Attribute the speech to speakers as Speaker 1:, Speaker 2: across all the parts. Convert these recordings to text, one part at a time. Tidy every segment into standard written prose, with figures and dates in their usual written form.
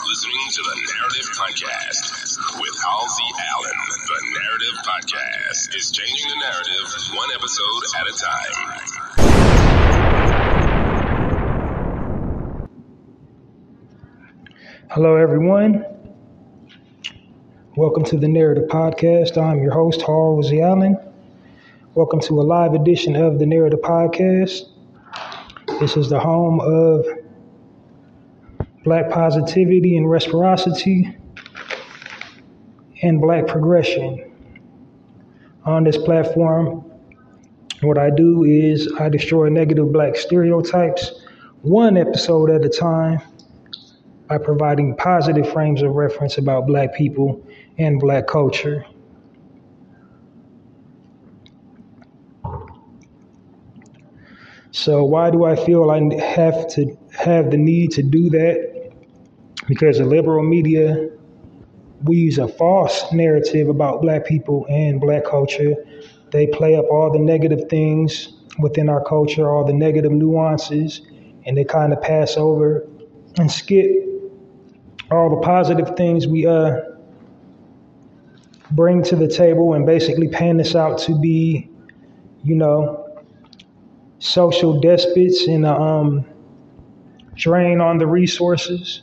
Speaker 1: listening to the Narrative Podcast with Halsey Allen. The Narrative Podcast is changing the narrative one episode at a time.
Speaker 2: Hello, everyone. Welcome to the Narrative Podcast. I'm your host, Halsey Allen. Welcome to a live edition of the Narrative Podcast. This is the home of Black positivity and reciprocity and Black progression. On this platform, what I do is I destroy negative Black stereotypes one episode at a time by providing positive frames of reference about Black people and Black culture. So why do I feel I have the need to do that? Because the liberal media weaves a false narrative about Black people and Black culture. They play up all the negative things within our culture, all the negative nuances, and they kind of pass over and skip all the positive things we bring to the table, and basically paint us out to be, social despots and drain on the resources.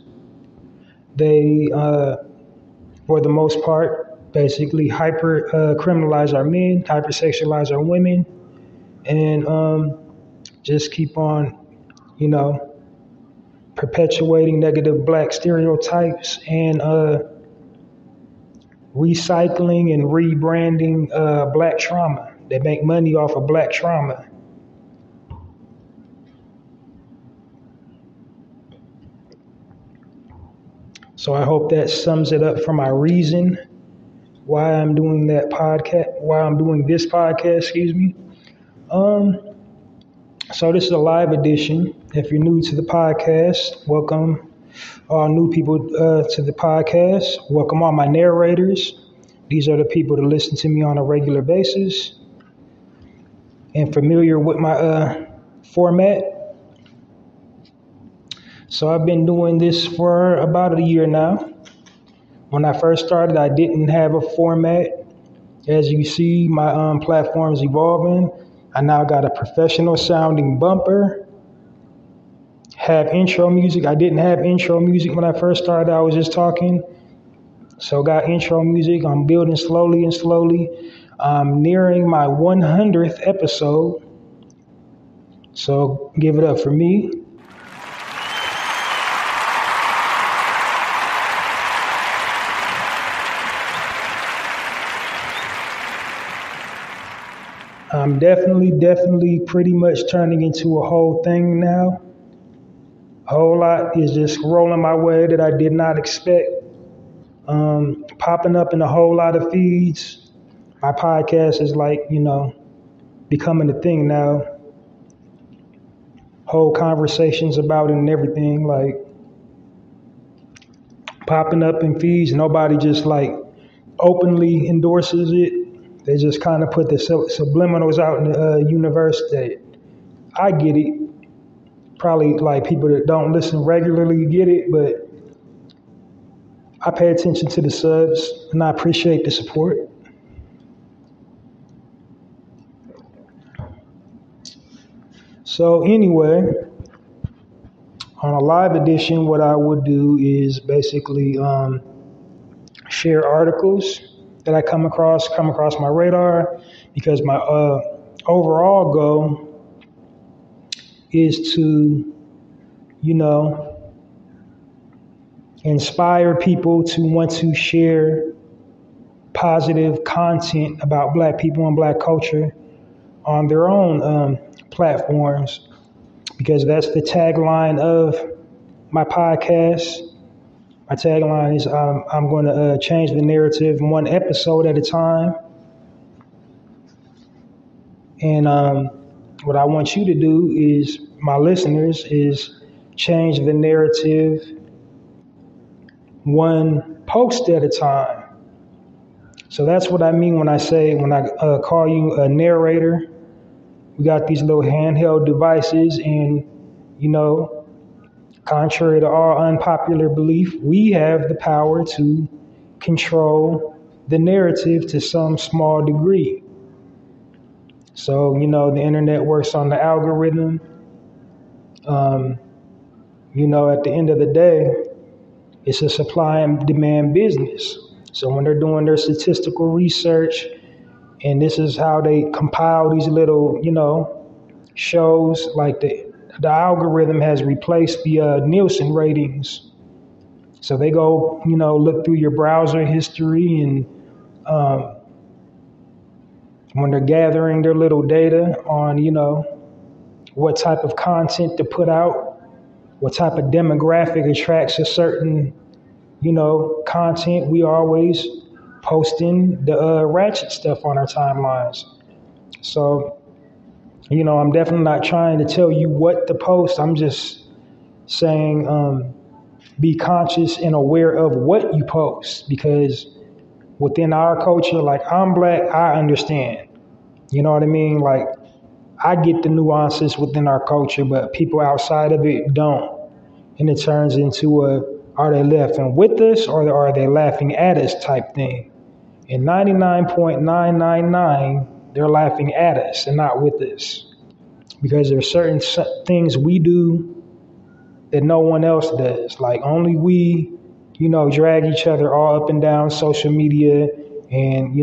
Speaker 2: They, for the most part, basically criminalize our men, hypersexualize our women, and just keep on, perpetuating negative Black stereotypes and recycling and rebranding Black trauma. They make money off of Black trauma. So I hope that sums it up for my reason why I'm doing this podcast, So this is a live edition. If you're new to the podcast, welcome all new people to the podcast. Welcome all my narrators. These are the people that listen to me on a regular basis and familiar with my format. So I've been doing this for about a year now. When I first started, I didn't have a format. As you see, my platform's evolving. I now got a professional sounding bumper. Have intro music. I didn't have intro music when I first started. I was just talking. So got intro music. I'm building slowly and slowly. I'm nearing my 100th episode. So give it up for me. I'm definitely pretty much turning into a whole thing now. A whole lot is just rolling my way that I did not expect. Popping up in a whole lot of feeds. My podcast is becoming a thing now. Whole conversations about it and everything, popping up in feeds. Nobody just openly endorses it. They just kind of put the subliminals out in the universe that I get it. Probably people that don't listen regularly get it, but I pay attention to the subs and I appreciate the support. So anyway, on a live edition, what I would do is basically share articles that I come across my radar, because my overall goal is to, inspire people to want to share positive content about Black people and Black culture on their own platforms, because that's the tagline of my podcast. My tagline is I'm going to change the narrative one episode at a time. And what I want you to do is, my listeners, is change the narrative one post at a time. So that's what I mean when I call you a narrator. We got these little handheld devices, and, contrary to all unpopular belief, we have the power to control the narrative to some small degree. So, the internet works on the algorithm. At the end of the day, it's a supply and demand business. So when they're doing their statistical research, and this is how they compile these little, shows, like the algorithm has replaced the Nielsen ratings. So they go, look through your browser history, and when they're gathering their little data on, what type of content to put out, what type of demographic attracts a certain, content, we always posting the ratchet stuff on our timelines. So, I'm definitely not trying to tell you what to post. I'm just saying, be conscious and aware of what you post, because within our culture, like, I'm Black, I understand. You know what I mean? Like, I get the nuances within our culture, but people outside of it don't. And it turns into are they laughing with us, or are they laughing at us type thing? And 99.999, they're laughing at us and not with us. Because there's certain things we do that no one else does. Like, only we, drag each other all up and down social media, and,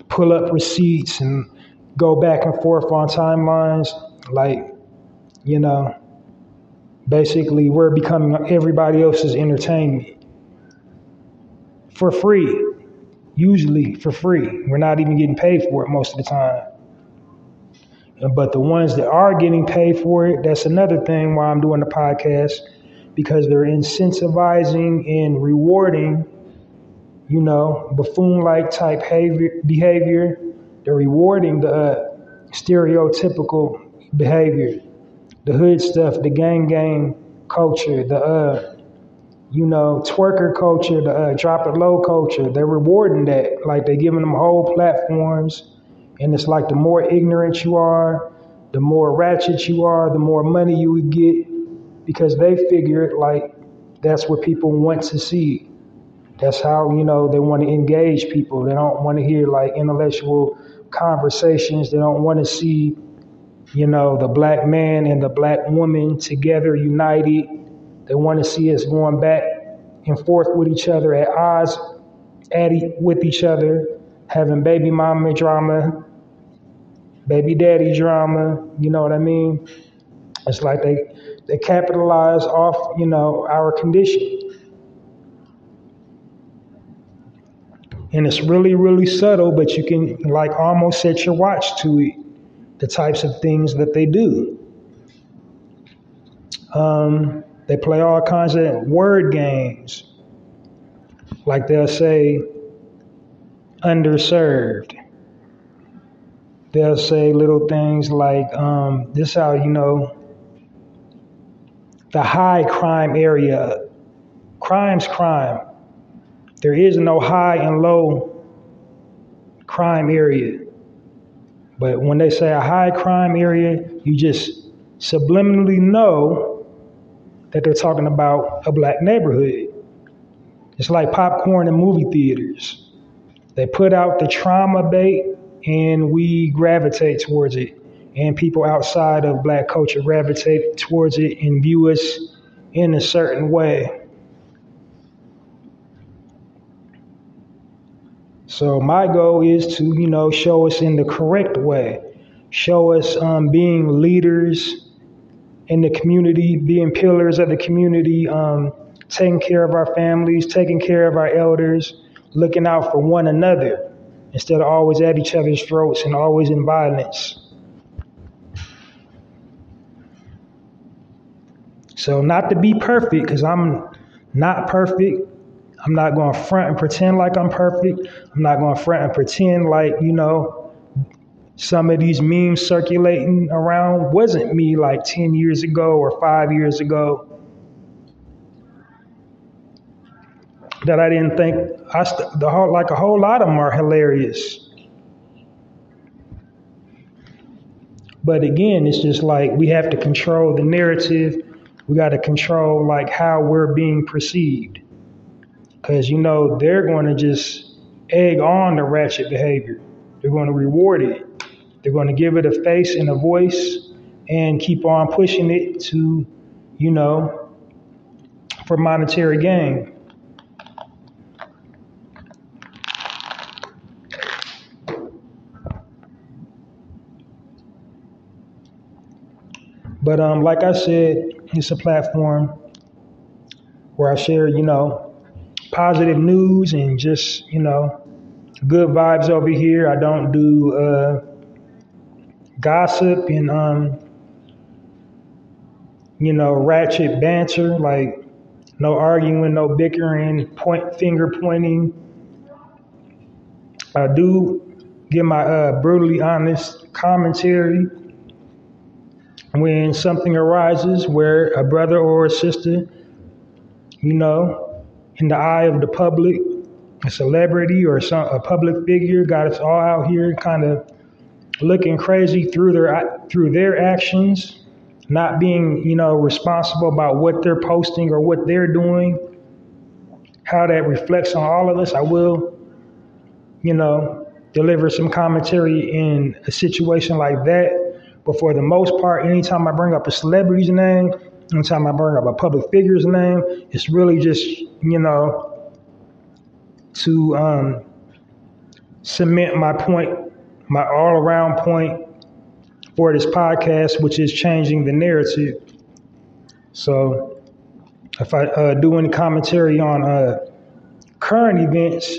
Speaker 2: pull up receipts and go back and forth on timelines. Like, basically we're becoming everybody else's entertainment for free, usually for free. We're not even getting paid for it most of the time. But the ones that are getting paid for it, that's another thing why I'm doing the podcast, because they're incentivizing and rewarding, buffoon-like type behavior. They're rewarding the stereotypical behavior, the hood stuff, the gang culture, the twerker culture, the drop it low culture. They're rewarding that. Like, they're giving them whole platforms. And it's like, the more ignorant you are, the more ratchet you are, the more money you would get, because they figure like that's what people want to see. That's how, they want to engage people. They don't want to hear like intellectual conversations. They don't want to see, the Black man and the Black woman together, united. They want to see us going back and forth with each other, at odds with each other, having baby mama drama, baby daddy drama. You know what I mean? It's like they capitalize off, our condition. And it's really, really subtle, but you can like almost set your watch to it, the types of things that they do. They play all kinds of word games. Like, they'll say underserved. They'll say little things like, this is how the high crime area. Crime's crime. There is no high and low crime area. But when they say a high crime area, you just subliminally know that they're talking about a Black neighborhood. It's like popcorn in movie theaters. They put out the trauma bait, and we gravitate towards it. And people outside of Black culture gravitate towards it and view us in a certain way. So my goal is to, show us in the correct way. Show us being leaders in the community, being pillars of the community, taking care of our families, taking care of our elders, looking out for one another, instead of always at each other's throats and always in violence. So not to be perfect, because I'm not perfect. I'm not going to front and pretend like I'm perfect. I'm not going to front and pretend like, some of these memes circulating around wasn't me like 10 years ago or 5 years ago. that I didn't think like a whole lot of them are hilarious. But again, it's just like we have to control the narrative. We got to control like how we're being perceived. Because, they're going to just egg on the ratchet behavior. They're going to reward it. They're going to give it a face and a voice and keep on pushing it to, for monetary gain. But like I said, it's a platform where I share, positive news and just, good vibes over here. I don't do gossip and, ratchet banter, like no arguing, no bickering, finger pointing. I do give my brutally honest commentary when something arises where a brother or a sister, in the eye of the public, a celebrity or a public figure got us all out here kind of looking crazy through their actions, not being, responsible about what they're posting or what they're doing, how that reflects on all of us. I will, deliver some commentary in a situation like that. But for the most part, anytime I bring up a celebrity's name, anytime I bring up a public figure's name, it's really just, to cement my point, my all-around point for this podcast, which is changing the narrative. So if I do any commentary on current events,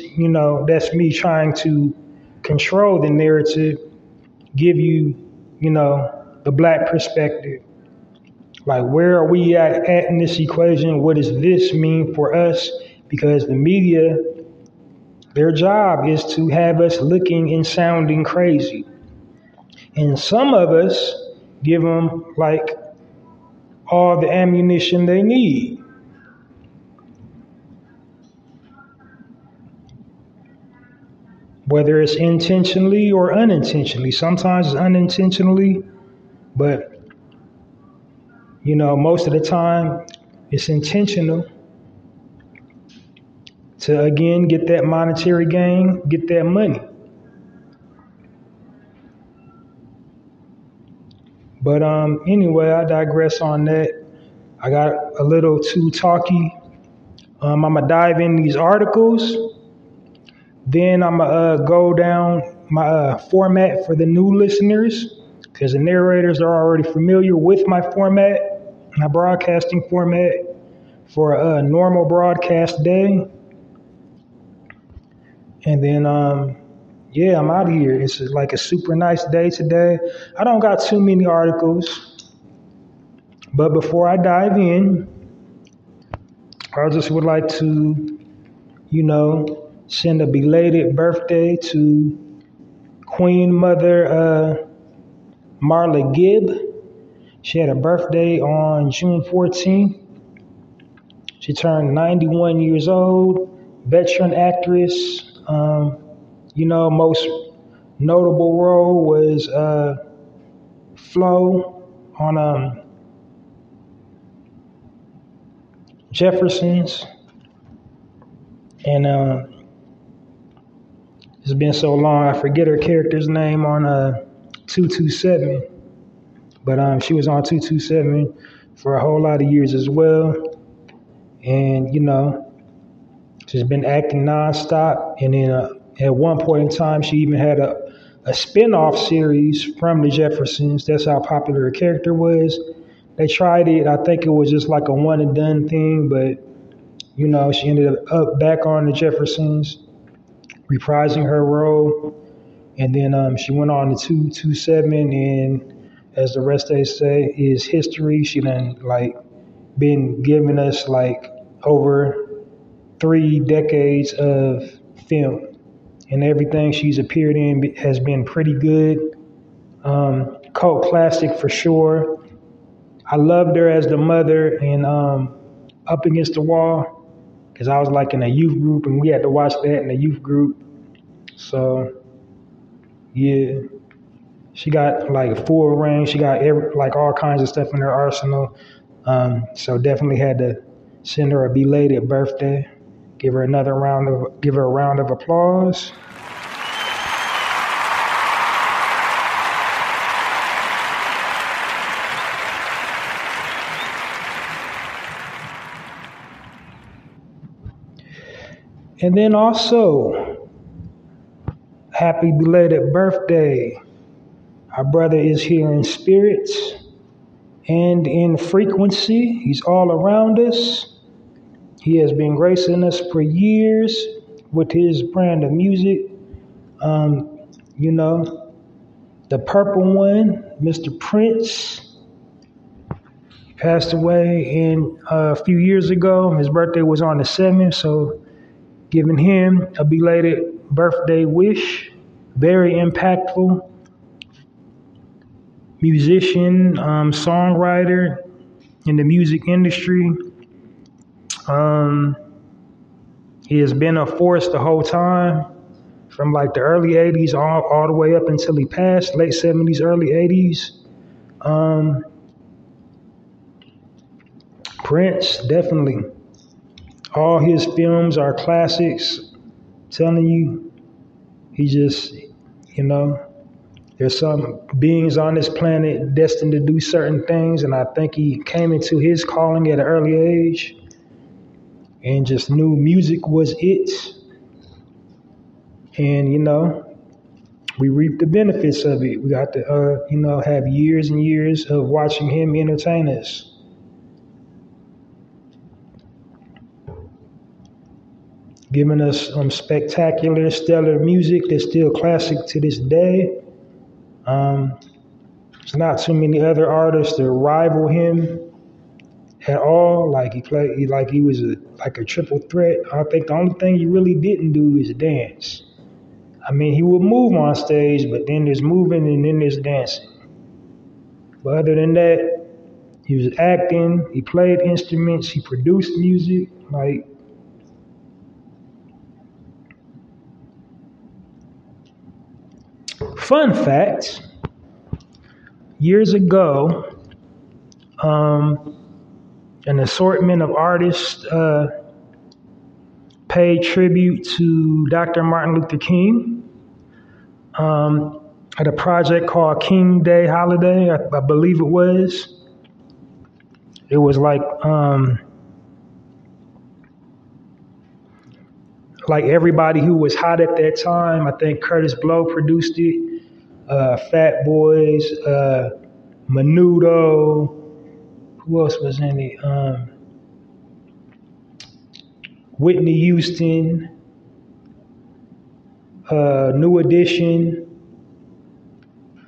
Speaker 2: that's me trying to control the narrative, give you, the Black perspective. Like, where are we at in this equation? What does this mean for us? Because the media, their job is to have us looking and sounding crazy. And some of us give them, like, all the ammunition they need. Whether it's intentionally or unintentionally. Sometimes it's unintentionally, but, most of the time it's intentional to, again, get that monetary gain, get that money. But anyway, I digress on that. I got a little too talky. I'm going to dive in these articles. Then I'm going to go down my format for the new listeners, because the narrators are already familiar with my format, my broadcasting format for a normal broadcast day. And then, I'm out of here. It's like a super nice day today. I don't got too many articles. But before I dive in, I just would like to, send a belated birthday to Queen Mother Marla Gibb. She had a birthday on June 14th. She turned 91 years old, veteran actress. Most notable role was Flo on Jeffersons. And it's been so long, I forget her character's name on 227. But she was on 227 for a whole lot of years as well. And, she's been acting nonstop. And then at one point in time, she even had a spin-off series from the Jeffersons. That's how popular her character was. They tried it. I think it was just like a one and done thing. But, she ended up back on the Jeffersons, reprising her role. And then she went on to 227, and as the rest they say is history. She done been giving us over 3 decades of film, and everything she's appeared in has been pretty good. Cult classic for sure. I loved her as the mother in Up Against the Wall. because I was like in a youth group and we had to watch that in the youth group. So yeah, she got like full range. She got like all kinds of stuff in her arsenal. So definitely had to send her a belated birthday. Give her a round of applause. And then also, happy belated birthday. Our brother is here in spirits and in frequency. He's all around us. He has been gracing us for years with his brand of music. You know, the purple one, Mr. Prince, passed away a few years ago. His birthday was on the 7th, so giving him a belated birthday wish. Very impactful musician, songwriter in the music industry. He has been a force the whole time, from like the early 80s all the way up until he passed, late 70s, early 80s. Prince, definitely. All his films are classics. I'm telling you, he just, there's some beings on this planet destined to do certain things, and I think he came into his calling at an early age and just knew music was it. And, we reap the benefits of it. We got to, have years and years of watching him entertain us. Giving us spectacular, stellar music that's still classic to this day. There's not too many other artists that rival him at all. Like he was a triple threat. I think the only thing he really didn't do is dance. I mean, he would move on stage, but then there's moving and then there's dancing. But other than that, he was acting, he played instruments, he produced music. Fun fact, years ago, an assortment of artists paid tribute to Dr. Martin Luther King at a project called King Day Holiday, I believe it was. It was like everybody who was hot at that time. I think Curtis Blow produced it, Fat Boys, Menudo. Who else was in it? Whitney Houston, New Edition.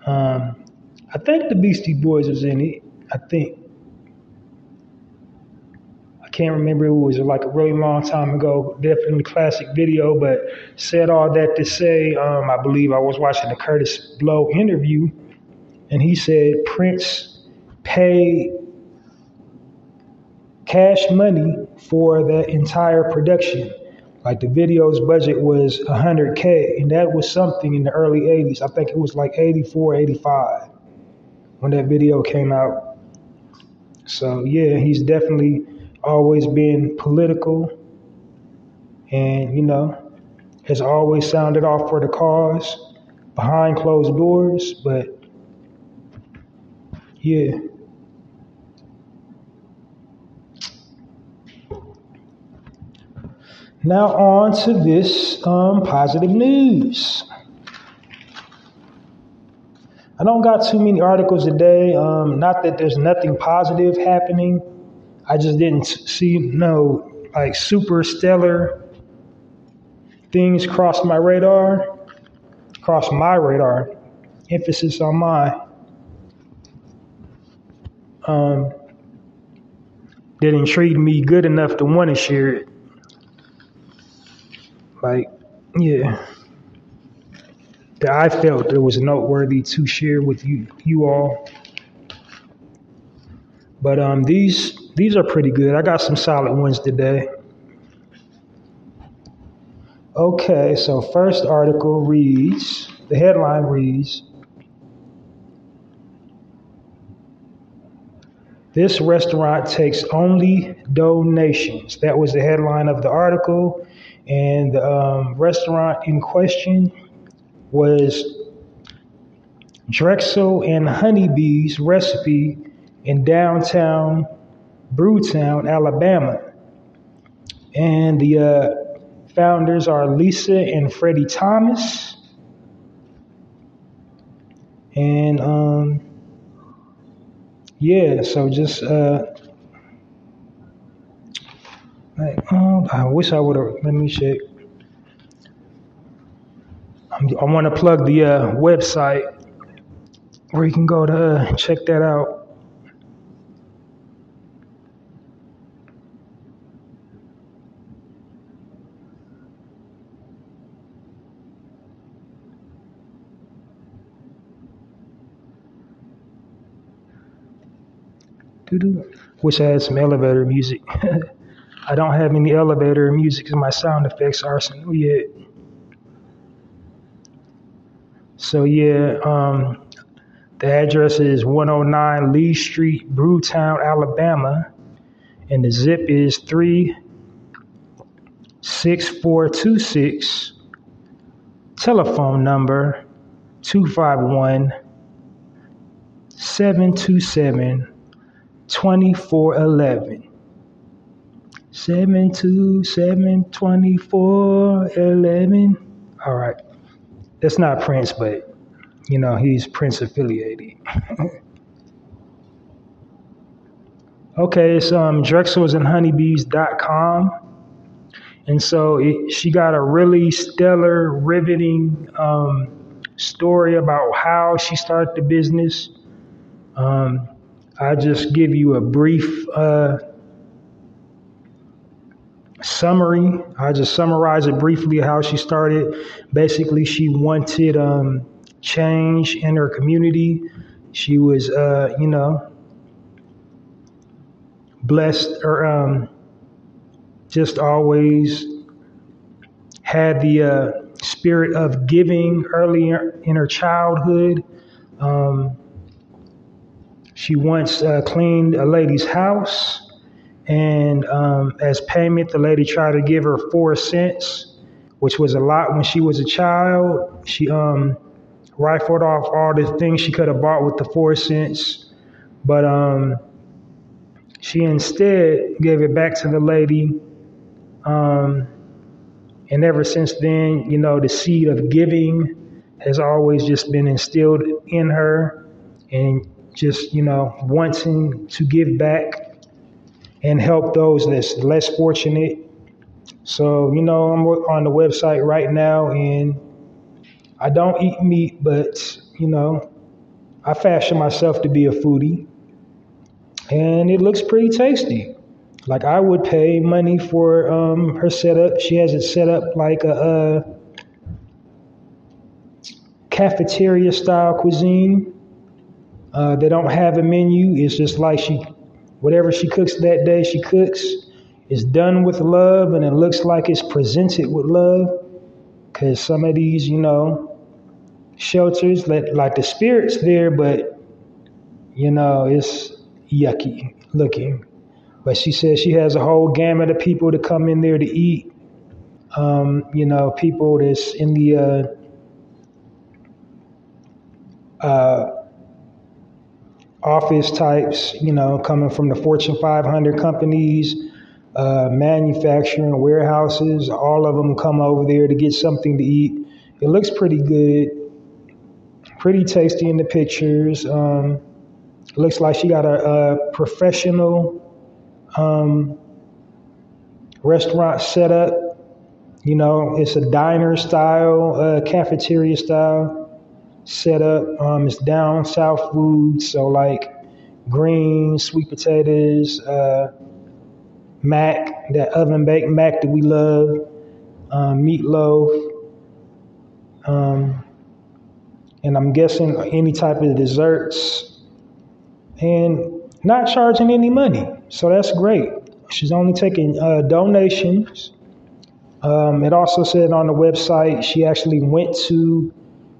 Speaker 2: I think the Beastie Boys was in it. I can't remember. It was like a really long time ago. Definitely classic video, but said all that to say, I believe I was watching the Curtis Blow interview, and he said Prince paid cash money for that entire production. Like the video's budget was $100K, and that was something in the early 80s. I think it was like 84, 85 when that video came out. So yeah, he's definitely always been political and, has always sounded off for the cause behind closed doors. But yeah. Now on to this positive news. I don't got too many articles today. Not that there's nothing positive happening. I just didn't see no super stellar things cross my radar. Emphasis on my. That intrigued me good enough to want to share it. That I felt it was noteworthy to share with you all. But these are pretty good. I got some solid ones today. Okay, so first article reads, the headline reads, "This restaurant takes only donations." That was the headline of the article. And the restaurant in question was Drexel and Honeybee's Recipe in downtown Brewtown, Alabama. And the founders are Lisa and Freddie Thomas. And yeah, so just I wish I would have. Let me check. I want to plug the website where you can go to check that out. Wish I had some elevator music. I don't have any elevator music because my sound effects arsenal yet. So yeah, the address is 109 Lee Street, Brewtown, Alabama, and the zip is 36426. Telephone number 251-727-2411. 727-2411. All right. That's not Prince, but he's Prince affiliated. Okay, it's drexelsandhoneybees.com. And so she got a really stellar, riveting story about how she started the business. I just give you a brief summary. I just summarize it briefly how she started. Basically, she wanted change in her community. She was, blessed or just always had the spirit of giving earlier in her childhood. She once cleaned a lady's house. And as payment, the lady tried to give her 4 cents, which was a lot when she was a child. She rifled off all the things she could have bought with the 4 cents. But she instead gave it back to the lady. And ever since then, the seed of giving has always just been instilled in her. And just, wanting to give back and help those that's less fortunate. So, I'm on the website right now, and I don't eat meat, but, I fashion myself to be a foodie. And it looks pretty tasty. Like, I would pay money for her setup. She has it set up like a cafeteria-style cuisine. They don't have a menu. It's just like whatever she cooks that day, she cooks. It's done with love, and it looks like it's presented with love. Because some of these, shelters, like the spirit's there, but, it's yucky looking. But she says she has a whole gamut of people to come in there to eat. People that's in the office types, coming from the Fortune 500 companies, manufacturing, warehouses, all of them come over there to get something to eat. It looks pretty good, pretty tasty in the pictures. It looks like she got a professional restaurant set up. It's a diner style, cafeteria style set up. It's down south food, so like greens, sweet potatoes, mac, that oven baked mac that we love, meatloaf, and I'm guessing any type of desserts, and not charging any money. So that's great. She's only taking donations. It also said on the website she actually went to,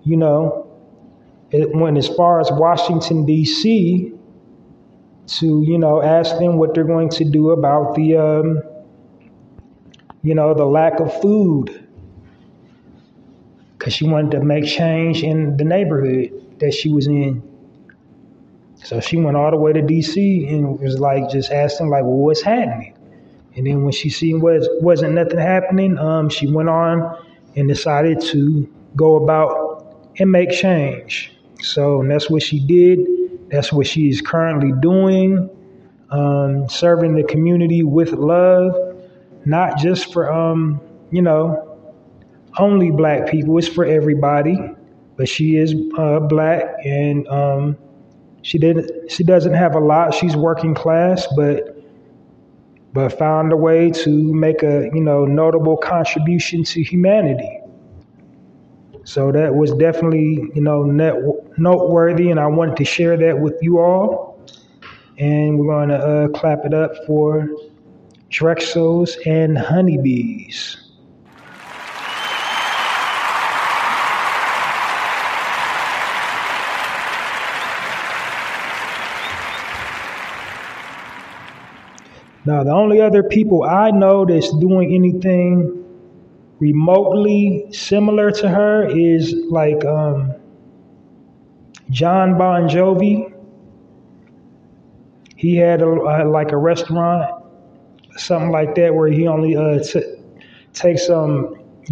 Speaker 2: it went as far as Washington, D.C. to, ask them what they're going to do about the, the lack of food. Because she wanted to make change in the neighborhood that she was in. So she went all the way to D.C. and was like, just asking, like, well, what's happening? And then when she seen wasn't nothing happening, she went on and decided to go about and make change. So that's what she did. That's what she is currently doing, serving the community with love, not just for, only Black people. It's for everybody. But she is Black, and she doesn't have a lot. She's working class, but found a way to make a notable contribution to humanity. So that was definitely noteworthy, and I wanted to share that with you all. And we're going to clap it up for Drexels and Honeybees. Now, the only other people I know that's doing anything remotely similar to her is like John Bon Jovi. He had like a restaurant, something like that, where he only takes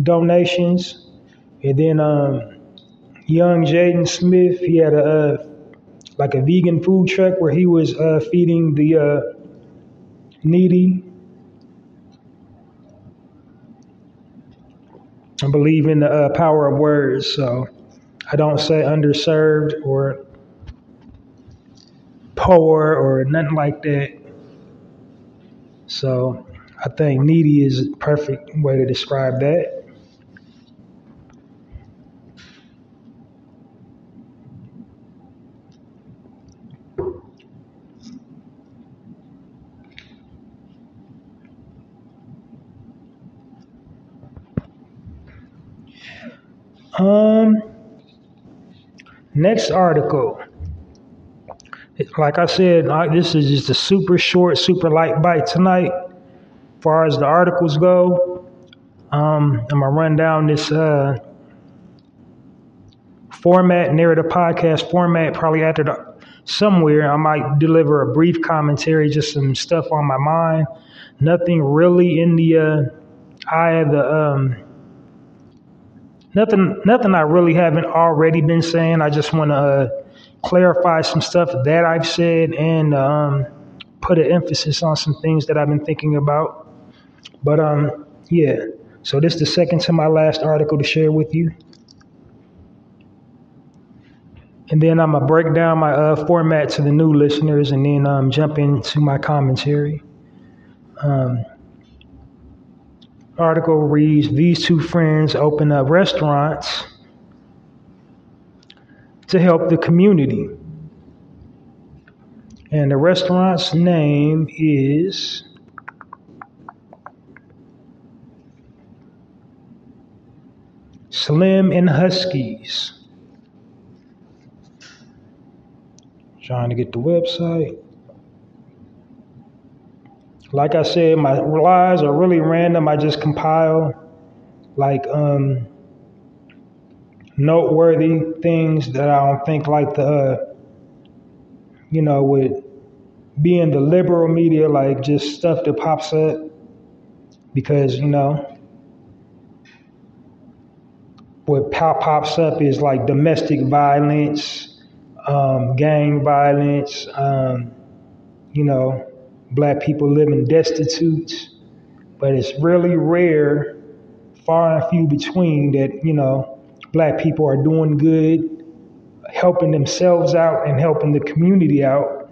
Speaker 2: donations. And then young Jaden Smith, he had a vegan food truck where he was feeding the needy. I believe in the power of words, so I don't say underserved or poor or nothing like that. So I think needy is a perfect way to describe that. Next article. Like I said, this is just a super short, super light bite tonight. As far as the articles go, I'm gonna run down this format, narrative podcast format. Probably after somewhere, I might deliver a brief commentary, just some stuff on my mind. Nothing really in the eye of the Nothing I really haven't already been saying. I just want to clarify some stuff that I've said and put an emphasis on some things that I've been thinking about. But yeah, so this is the second to my last article to share with you. And then I'm going to break down my format to the new listeners and then jump into my commentary. Article reads, these two friends open up restaurants to help the community. And the restaurant's name is Slim and Huskies. Trying to get the website. Like I said, my lies are really random. I just compile noteworthy things that I don't think with being the liberal media, like just stuff that pops up because, what pops up is like domestic violence, gang violence, Black people living destitute, but it's really rare, far and few between that, Black people are doing good, helping themselves out and helping the community out,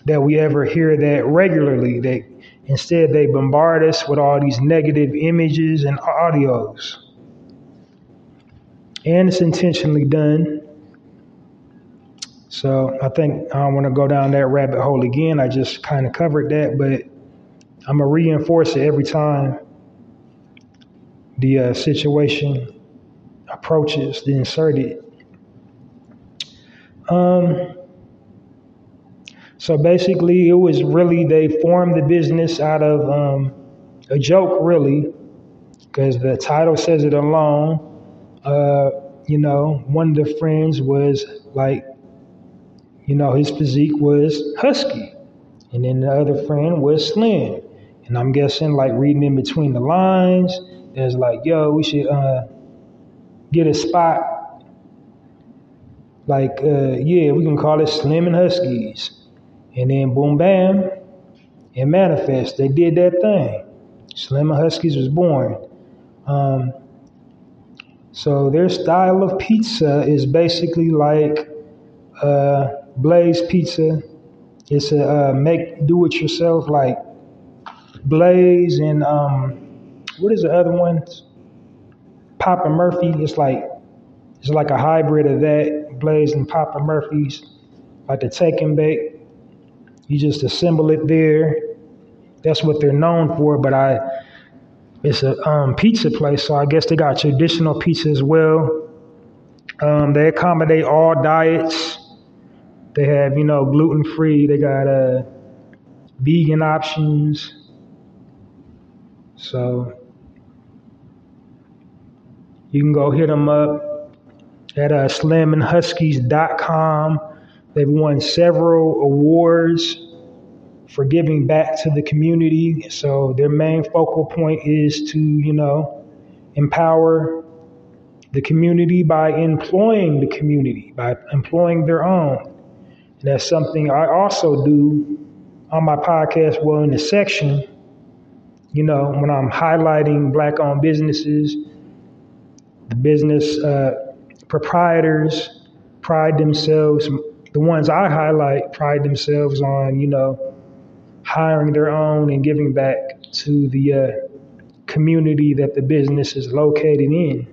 Speaker 2: that we ever hear that regularly. Instead, they bombard us with all these negative images and audios. And it's intentionally done. So I think I don't want to go down that rabbit hole again. I just kind of covered that, but I'm going to reinforce it every time. the situation approaches the inserted. So basically, it was really, they formed the business out of a joke, really, because the title says it alone. One of the friends was like, his physique was husky, and then the other friend was slim. And I'm guessing, like, reading in between the lines, there's like, yo, we should get a spot. Like, we can call it Slim and Huskies. And then boom, bam, it manifests. They did that thing. Slim and Huskies was born. So their style of pizza is basically like Blaze Pizza. It's a do-it-yourself, like Blaze and what is the other one? Papa Murphy. It's like a hybrid of that. Blaze and Papa Murphy's, like the take and bake. You just assemble it there. That's what they're known for. But it's a pizza place, so I guess they got traditional pizza as well. They accommodate all diets. They have, gluten-free. They got vegan options. So you can go hit them up at slimandhuskies.com. They've won several awards for giving back to the community. So their main focal point is to, empower the community by employing the community, by employing their own. And that's something I also do on my podcast, well, in the section, when I'm highlighting Black-owned businesses, the business proprietors pride themselves, the ones I highlight pride themselves on, hiring their own and giving back to the community that the business is located in.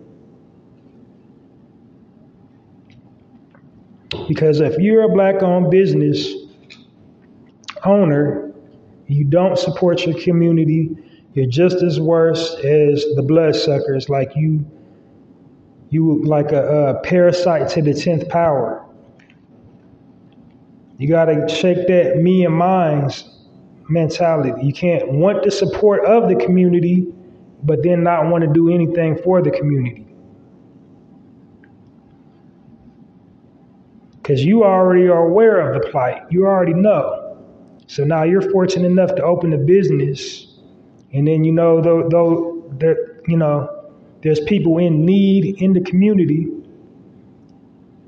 Speaker 2: Because if you're a Black-owned business owner, you don't support your community, you're just as worse as the bloodsuckers, like you like a parasite to the 10th power. You got to shake that me and mine's mentality. You can't want the support of the community, but then not want to do anything for the community. Because you already are aware of the plight. You already know. So now you're fortunate enough to open a business, and then there's people in need in the community,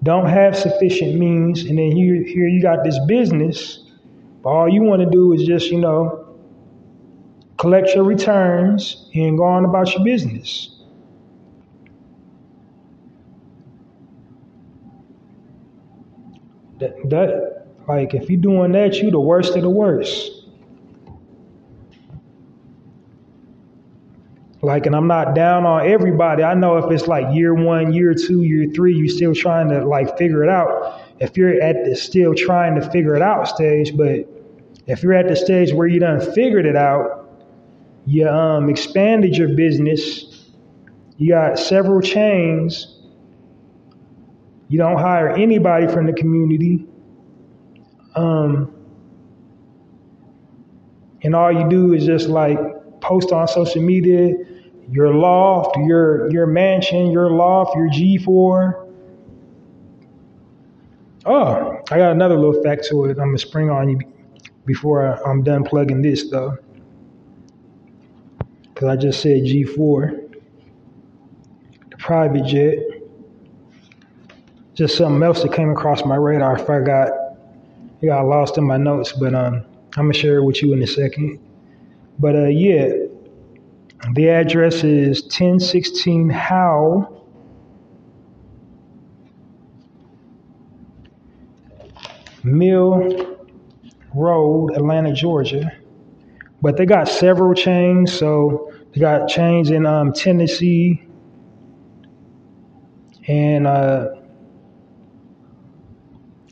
Speaker 2: don't have sufficient means, and then here you got this business, but all you want to do is just, collect your returns and go on about your business. That like, if you're doing that, you the worst of the worst. Like, and I'm not down on everybody. I know if it's like year 1, year 2, year 3, you're still trying to like figure it out. If you're at the still trying to figure it out stage, but if you're at the stage where you done figured it out, you expanded your business, you got several chains, you don't hire anybody from the community, and all you do is just like post on social media your loft, your mansion, your loft, your G4. Oh, I got another little fact to it. I'm gonna spring on you before I'm done plugging this though, because I just said G4, the private jet. Just something else that came across my radar. I forgot. It got lost in my notes, but I'm gonna share it with you in a second. But the address is 1016 Howell Mill Road, Atlanta, Georgia. But they got several chains, so they got chains in Tennessee and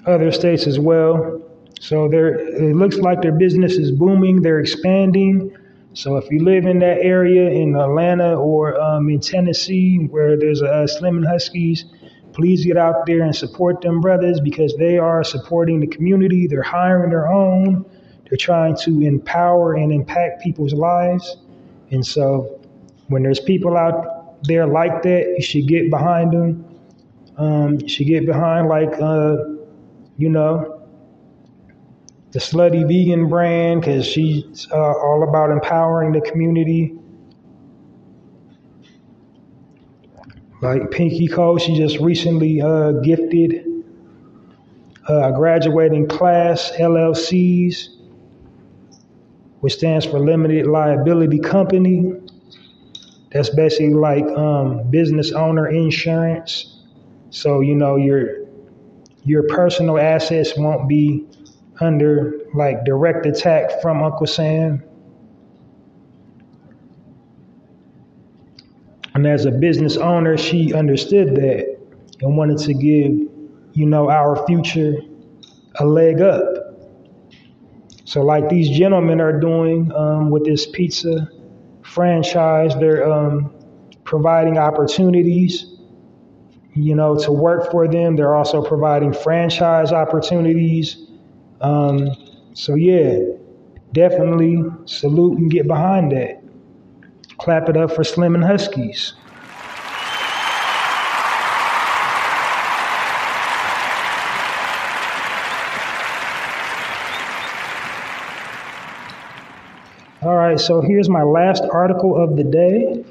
Speaker 2: other states as well. So it looks like their business is booming. They're expanding. So if you live in that area in Atlanta or in Tennessee where there's a Slim and Huskies, please get out there and support them brothers because they are supporting the community. They're hiring their own. They're trying to empower and impact people's lives. And so when there's people out there like that, you should get behind them. You should get behind the Slutty Vegan brand because she's all about empowering the community. Like Pinky Cole, she just recently gifted graduating class LLCs, which stands for Limited Liability Company. That's basically like business owner insurance. So, your personal assets won't be under like direct attack from Uncle Sam. And as a business owner, she understood that and wanted to give, our future a leg up. So like these gentlemen are doing with this pizza franchise, they're providing opportunities, to work for them. They're also providing franchise opportunities. So yeah, definitely salute and get behind that. Clap it up for Slim and Huskies. All right, so here's my last article of the day.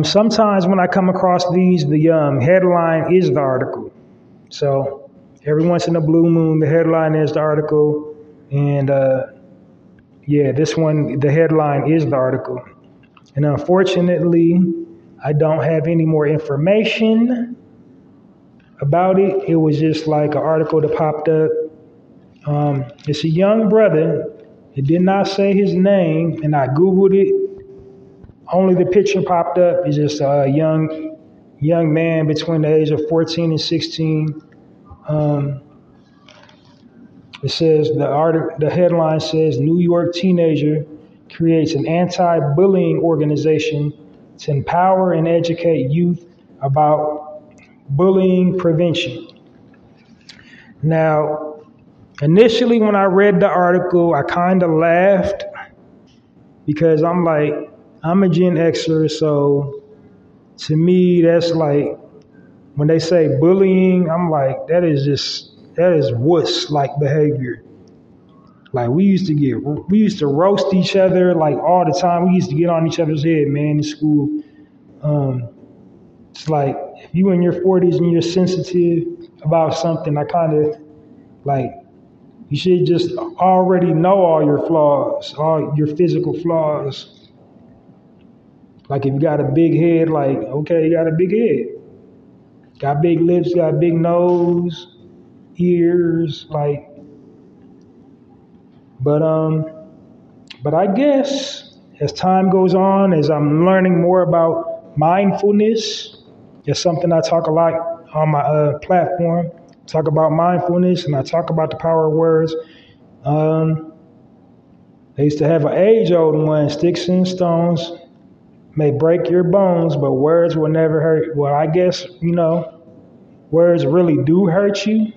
Speaker 2: Sometimes when I come across these, the headline is the article. So every once in a blue moon, the headline is the article. And this one, the headline is the article. And unfortunately, I don't have any more information about it. It was just like an article that popped up. It's a young brother. It did not say his name, and I Googled it. Only the picture popped up. It's just a young man between the age of 14 and 16. It says the headline says New York teenager creates an anti-bullying organization to empower and educate youth about bullying prevention. Now, initially when I read the article, I kind of laughed because I'm like, I'm a Gen Xer, so to me, that's like, when they say bullying, I'm like, that is wuss-like behavior. Like we used to roast each other like all the time. We used to get on each other's head, man, in school. It's like, if you in your 40s and you're sensitive about something, I kind of like, you should just already know all your flaws, all your physical flaws. Like if you got a big head, like, okay, you got a big head. Got big lips, got big nose, ears, like, but I guess as time goes on, as I'm learning more about mindfulness, it's something I talk a lot on my platform. Talk about mindfulness, and I talk about the power of words. They used to have an age-old one: sticks and stones may break your bones, but words will never hurt. Well, I guess, words really do hurt you.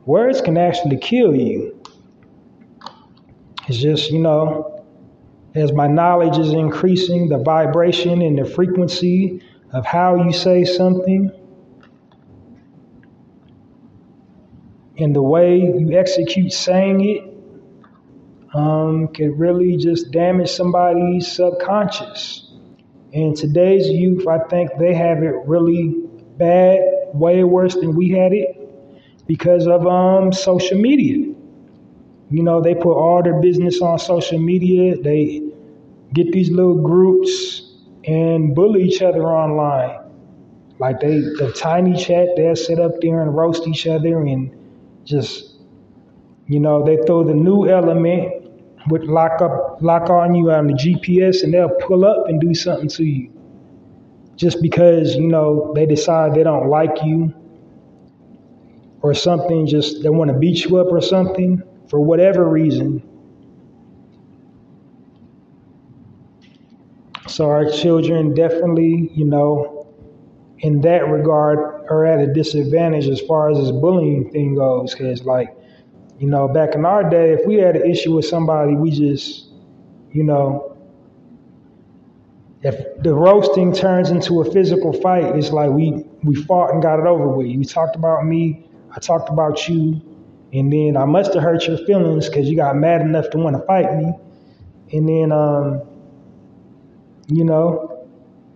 Speaker 2: Words can actually kill you. It's just, as my knowledge is increasing, the vibration and the frequency of how you say something and the way you execute saying it can really just damage somebody's subconscious. And today's youth, I think they have it really bad, way worse than we had it because of social media. They put all their business on social media. They get these little groups and bully each other online. Like the tiny chat, they'll sit up there and roast each other and just, they throw the new element, would lock on you on the GPS, and they'll pull up and do something to you just because, they decide they don't like you or something, just they want to beat you up or something for whatever reason. So our children definitely, in that regard are at a disadvantage as far as this bullying thing goes. Because back in our day, if we had an issue with somebody, we just, if the roasting turns into a physical fight, it's like we fought and got it over with. You talked about me, I talked about you, and then I must have hurt your feelings because you got mad enough to want to fight me. And then,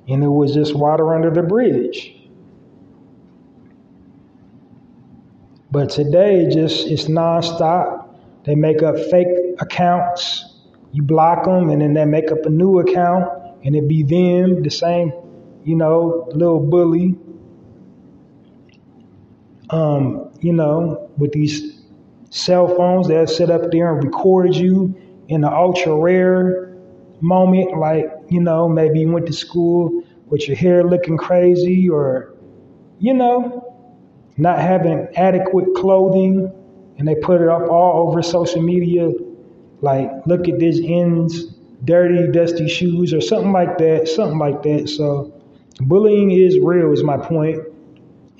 Speaker 2: and it was just water under the bridge. But today, it's nonstop. They make up fake accounts. You block them, and then they make up a new account, and it be them, the same, little bully. With these cell phones, they'll sit up there and record you in an ultra rare moment, like, maybe you went to school with your hair looking crazy, or, not having adequate clothing, and they put it up all over social media, like, look at this ends, dirty, dusty shoes, or something like that. So bullying is real, is my point,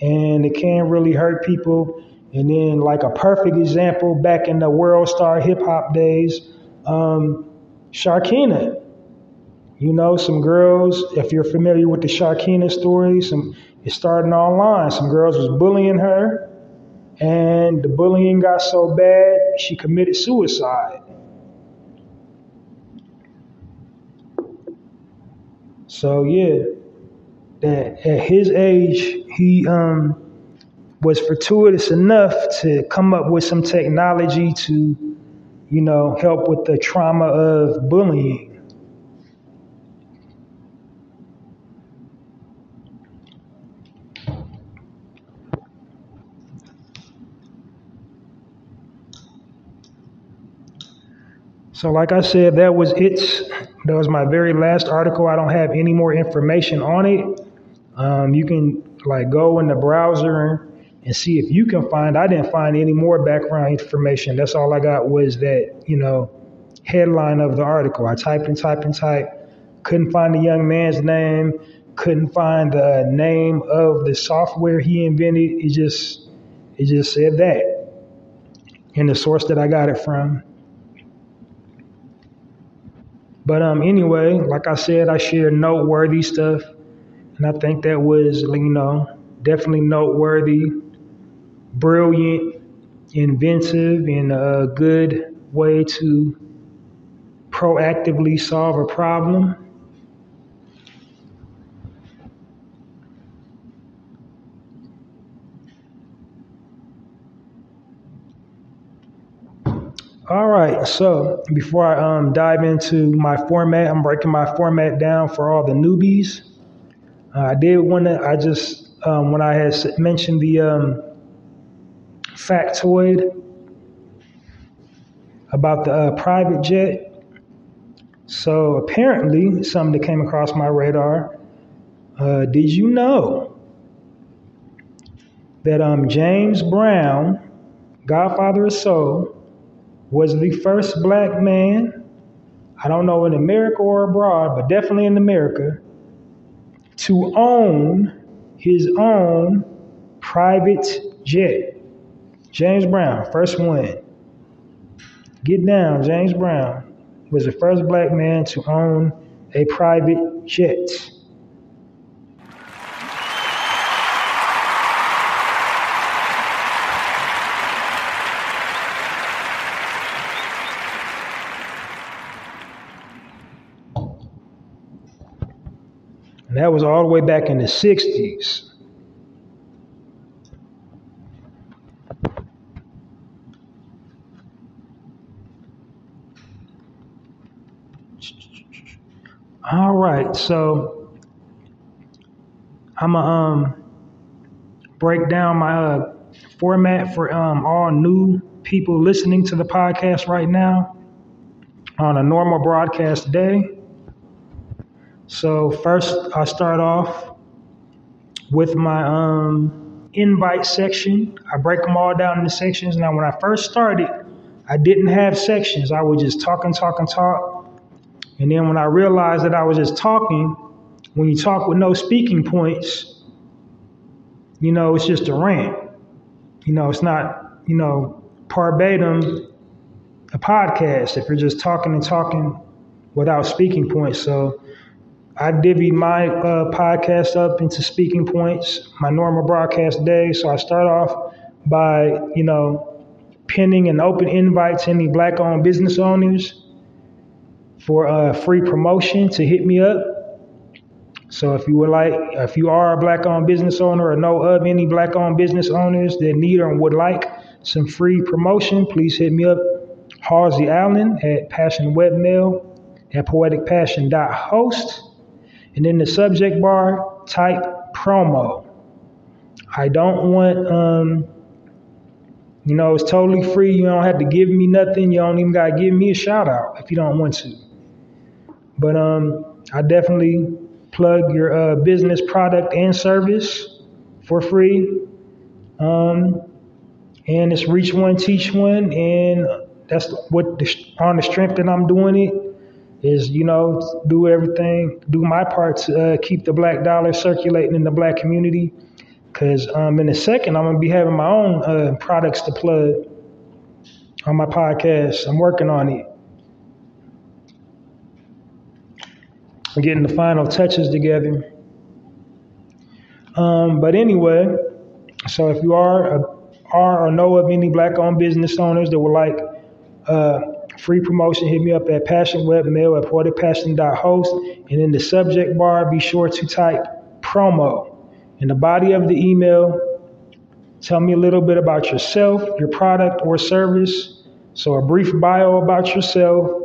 Speaker 2: and it can really hurt people. And then, like a perfect example, back in the World Star Hip Hop days, Sharkina. Some girls, if you're familiar with the Sharkina story, it started online. Some girls was bullying her, and the bullying got so bad, she committed suicide. So yeah, that at his age, he was fortuitous enough to come up with some technology to, help with the trauma of bullying. So like I said, that was my very last article. I don't have any more information on it. You can go in the browser and see if you can find. I didn't find any more background information. That's all I got was that, headline of the article. I typed and typed and typed. Couldn't find the young man's name. Couldn't find the name of the software he invented. It just said that in the source that I got it from. But anyway, like I said, I shared noteworthy stuff, and I think that was, definitely noteworthy, brilliant, inventive, and a good way to proactively solve a problem. All right, so before I dive into my format, I'm breaking my format down for all the newbies. I did want to, when I had mentioned the factoid about the private jet, so apparently something that came across my radar, did you know that James Brown, Godfather of Soul, was the first black man, I don't know in America or abroad, but definitely in America, to own his own private jet. James Brown, first one. Get down, James Brown was the first black man to own a private jet. And that was all the way back in the 60s. All right, so I'm gonna break down my format for all new people listening to the podcast right now on a normal broadcast day. So first, I'll start off with my invite section. I break them all down into sections. Now, when I first started, I didn't have sections. I would just talk and talk and talk. And then when I realized that I was just talking, when you talk with no speaking points, it's just a rant. It's not, verbatim a podcast if you're just talking and talking without speaking points. So I divvied my podcast up into speaking points, my normal broadcast day. So I start off by, pinning an open invite to any Black-owned business owners for free promotion to hit me up. So if you are a Black-owned business owner or know of any Black-owned business owners that need or would like some free promotion, please hit me up, Halsey Allen at Passion Webmail at poeticpassion.host. And in the subject bar, type promo. I don't want, it's totally free. You don't have to give me nothing. You don't even got to give me a shout out if you don't want to. But I definitely plug your business product and service for free. And it's reach one, teach one. And that's what on the strength that I'm doing it is, do everything, do my part to keep the Black dollar circulating in the Black community. Because in a second, I'm going to be having my own products to plug on my podcast. I'm working on it. I'm getting the final touches together. But anyway, so if you are or know of any Black-owned business owners that would like free promotion, hit me up at passionwebmail at poeticpassion.host. And in the subject bar, be sure to type promo. In the body of the email, tell me a little bit about yourself, your product or service. So a brief bio about yourself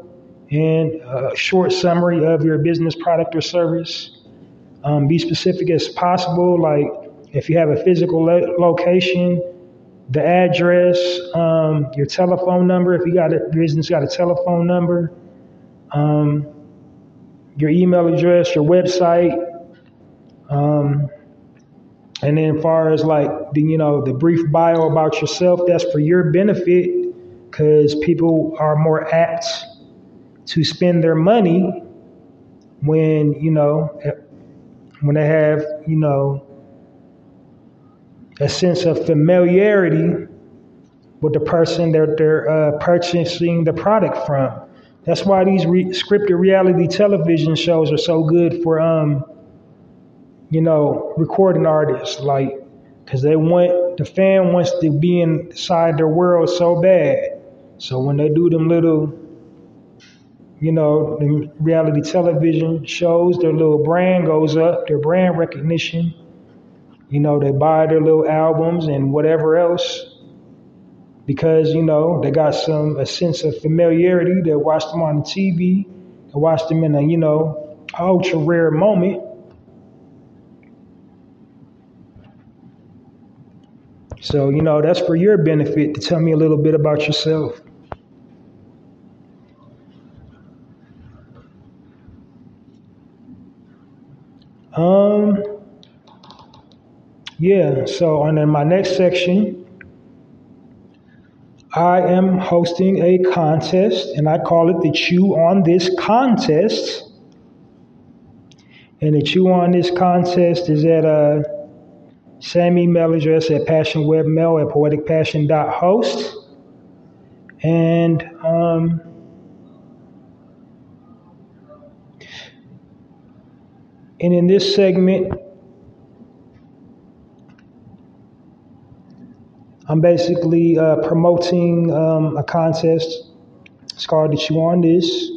Speaker 2: and a short summary of your business product or service. Be specific as possible, like if you have a physical location, the address, your telephone number, if you got a business got a telephone number, your email address, your website, and then as far as like the brief bio about yourself, that's for your benefit because people are more apt to spend their money when they have a sense of familiarity with the person that they're purchasing the product from. That's why these scripted reality television shows are so good for recording artists, like, because the fan wants to be inside their world so bad. So when they do them little, the reality television shows, their little brand goes up, their brand recognition. They buy their little albums and whatever else because, they got a sense of familiarity. They watch them on the TV, they watch them in a, ultra rare moment. So, that's for your benefit to tell me a little bit about yourself. So in my next section, I am hosting a contest, and I call it the Chew on This Contest. And the Chew on This Contest is at same email address at passionwebmail at poeticpassion.host. And in this segment, I'm basically promoting a contest. It's called the Chew on This.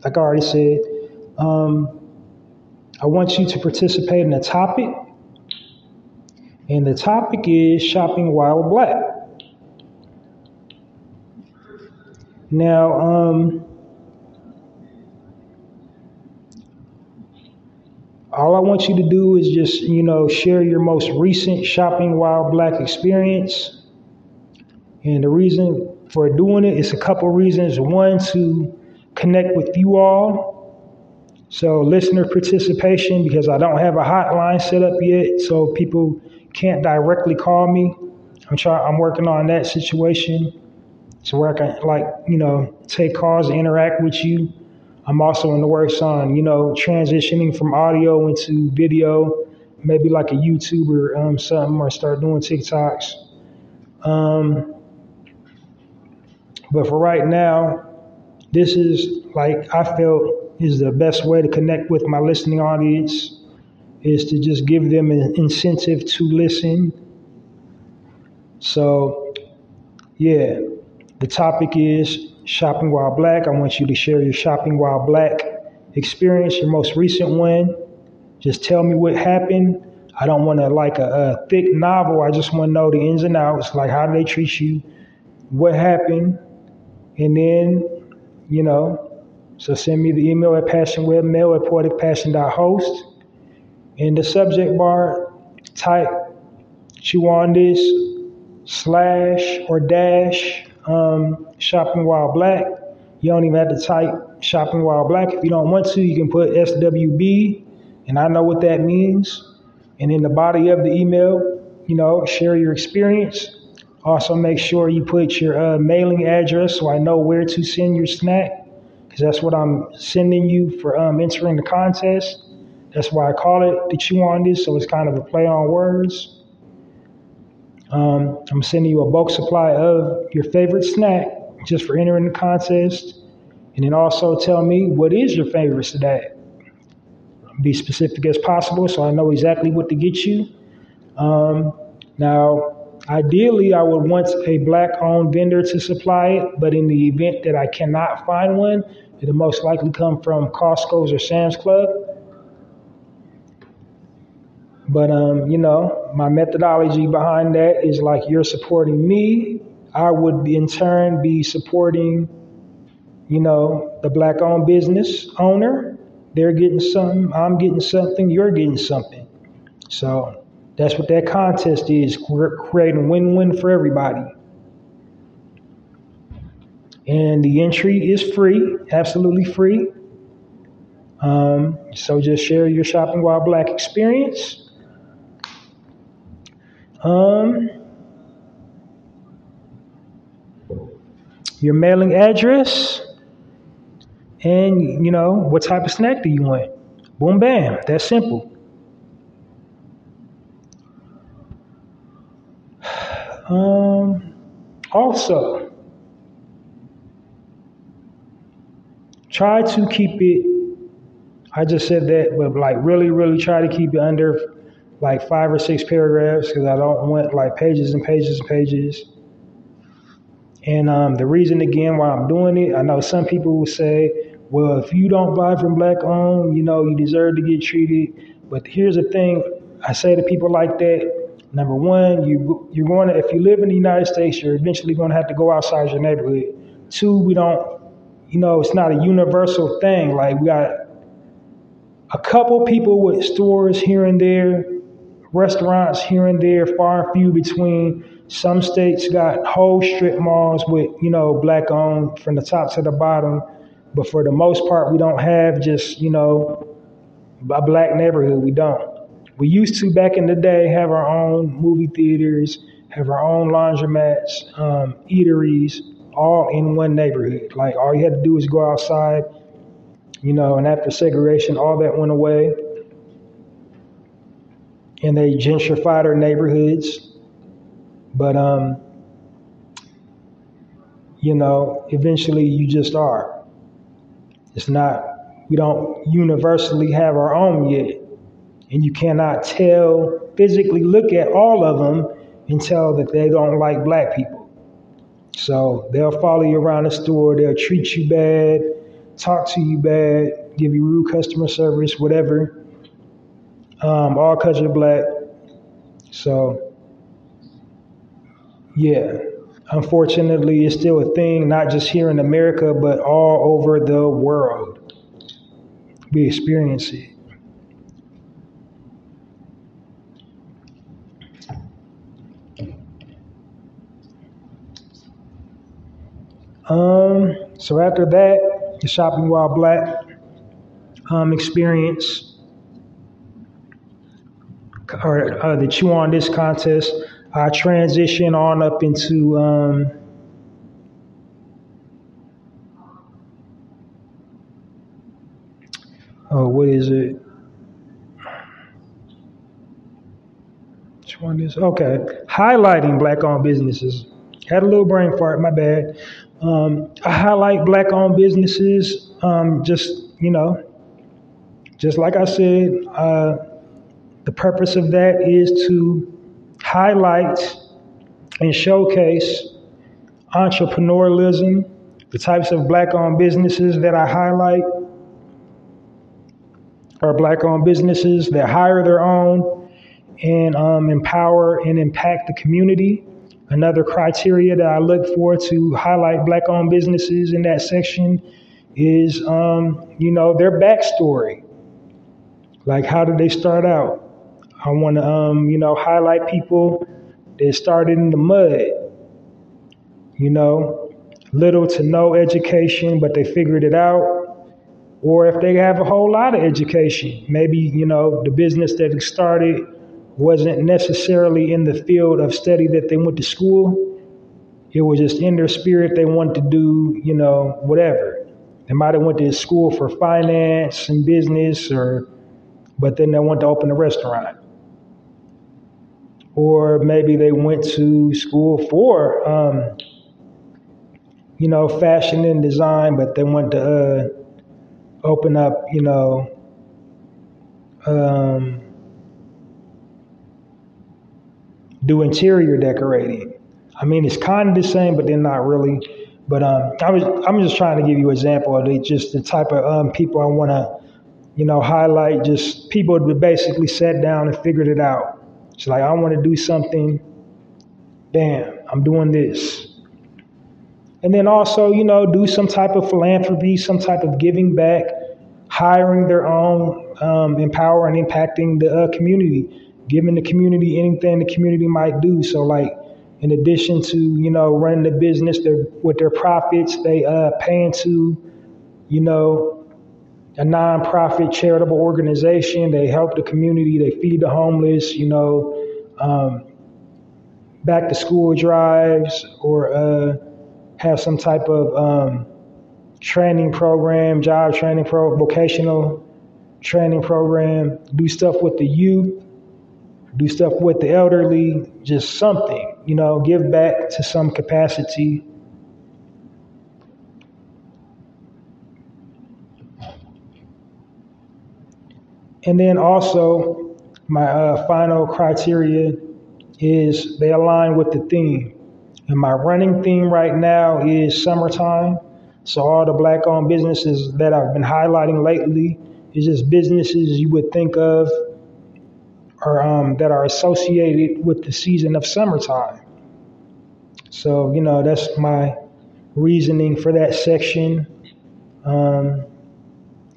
Speaker 2: Like I already said, I want you to participate in a topic. And the topic is shopping while Black. Now, all I want you to do is just, share your most recent shopping while Black experience. And the reason for doing it is a couple reasons. One, to connect with you all. So listener participation, because I don't have a hotline set up yet, so people can't directly call me, I'm working on that situation, so where I can take calls and interact with you. I'm also in the works on transitioning from audio into video, maybe like a YouTuber something, or start doing TikToks. But for right now, this is I felt is the best way to connect with my listening audience, is to just give them an incentive to listen. So yeah, the topic is shopping while black. I want you to share your shopping while black experience, your most recent one. Just tell me what happened. I don't want to a thick novel. I just want to know the ins and outs, like how do they treat you, what happened, and then, so send me the email at passionwebmail@poeticpassion.host. In the subject bar, type chew on this / or dash shopping while black. You don't even have to type shopping while black. If you don't want to, you can put SWB, and I know what that means. And in the body of the email, share your experience. Also make sure you put your mailing address so I know where to send your snack, because that's what I'm sending you for entering the contest. That's why I call it the Chew On This, so it's kind of a play on words. I'm sending you a bulk supply of your favorite snack just for entering the contest. And then also tell me, what is your favorite snack? Be specific as possible so I know exactly what to get you. Now, ideally, I would want a black-owned vendor to supply it, but in the event that I cannot find one, it'll most likely come from Costco's or Sam's Club. But, my methodology behind that is you're supporting me. I would in turn be supporting, the black-owned business owner. They're getting something, I'm getting something, you're getting something. So that's what that contest is, creating win-win for everybody. And the entry is free, absolutely free. So just share your shopping while black experience. Your mailing address, and what type of snack do you want? Boom, bam, that's simple. Also, try to keep it, I just said that, but really, really try to keep it under 5 or 6 paragraphs, because I don't want pages and pages and pages. And the reason, again, why I'm doing it, I know some people will say, well, if you don't buy from black owned, you deserve to get treated. But here's the thing I say to people like that. Number one, you're going to, if you live in the United States, you're eventually going to have to go outside your neighborhood. 2, we don't, it's not a universal thing. We got a couple people with stores here and there, restaurants here and there, far and few between. Some states got whole strip malls with, black owned from the top to the bottom. But for the most part, we don't have just, a black neighborhood. We don't. We used to, back in the day, have our own movie theaters, have our own laundromats, eateries, all in one neighborhood. All you had to do was go outside, and after segregation, all that went away. And they gentrified our neighborhoods. But, eventually you just are. It's not, we don't universally have our own yet. And you cannot physically look at all of them and tell that they don't like black people. So they'll follow you around the store, they'll treat you bad, talk to you bad, give you rude customer service, whatever, all because you're black. So, yeah, unfortunately, it's still a thing, not just here in America, but all over the world. We experience it. So after that, the shopping while black experience. or the Chew on This contest, I transition on up into what is it? Chew on This. Okay, highlighting black-owned businesses. Had a little brain fart. My bad. I highlight black-owned businesses. Just like I said. The purpose of that is to highlight and showcase entrepreneurialism, the types of black-owned businesses that I highlight are black-owned businesses that hire their own and empower and impact the community. Another criteria that I look for to highlight black-owned businesses in that section is, their backstory. Like, how did they start out? I want to, highlight people that started in the mud, little to no education, but they figured it out. Or if they have a whole lot of education, maybe, the business that they started wasn't necessarily in the field of study that they went to school. It was just in their spirit. They wanted to do, whatever. They might have went to school for finance and business, but then they wanted to open a restaurant. Or maybe they went to school for, fashion and design, but they wanted to open up, do interior decorating. I mean, it's kind of the same, but they're not really. But I'm just trying to give you an example of the type of people I want to, highlight. Just people that basically sat down and figured it out. It's like, I want to do something. Bam, I'm doing this. And then also, do some type of philanthropy, some type of giving back, hiring their own, empowering, impacting the community, giving the community anything the community might do. So, like, in addition to, running the business with their profits, they pay into, a nonprofit charitable organization. They help the community. They feed the homeless, back to school drives, or have some type of training program, job training program, vocational training program, do stuff with the youth, do stuff with the elderly, just something, give back to some capacity. And then also, my final criteria is they align with the theme. And my running theme right now is summertime. So all the black-owned businesses that I've been highlighting lately is just businesses you would think of or that are associated with the season of summertime. So, that's my reasoning for that section.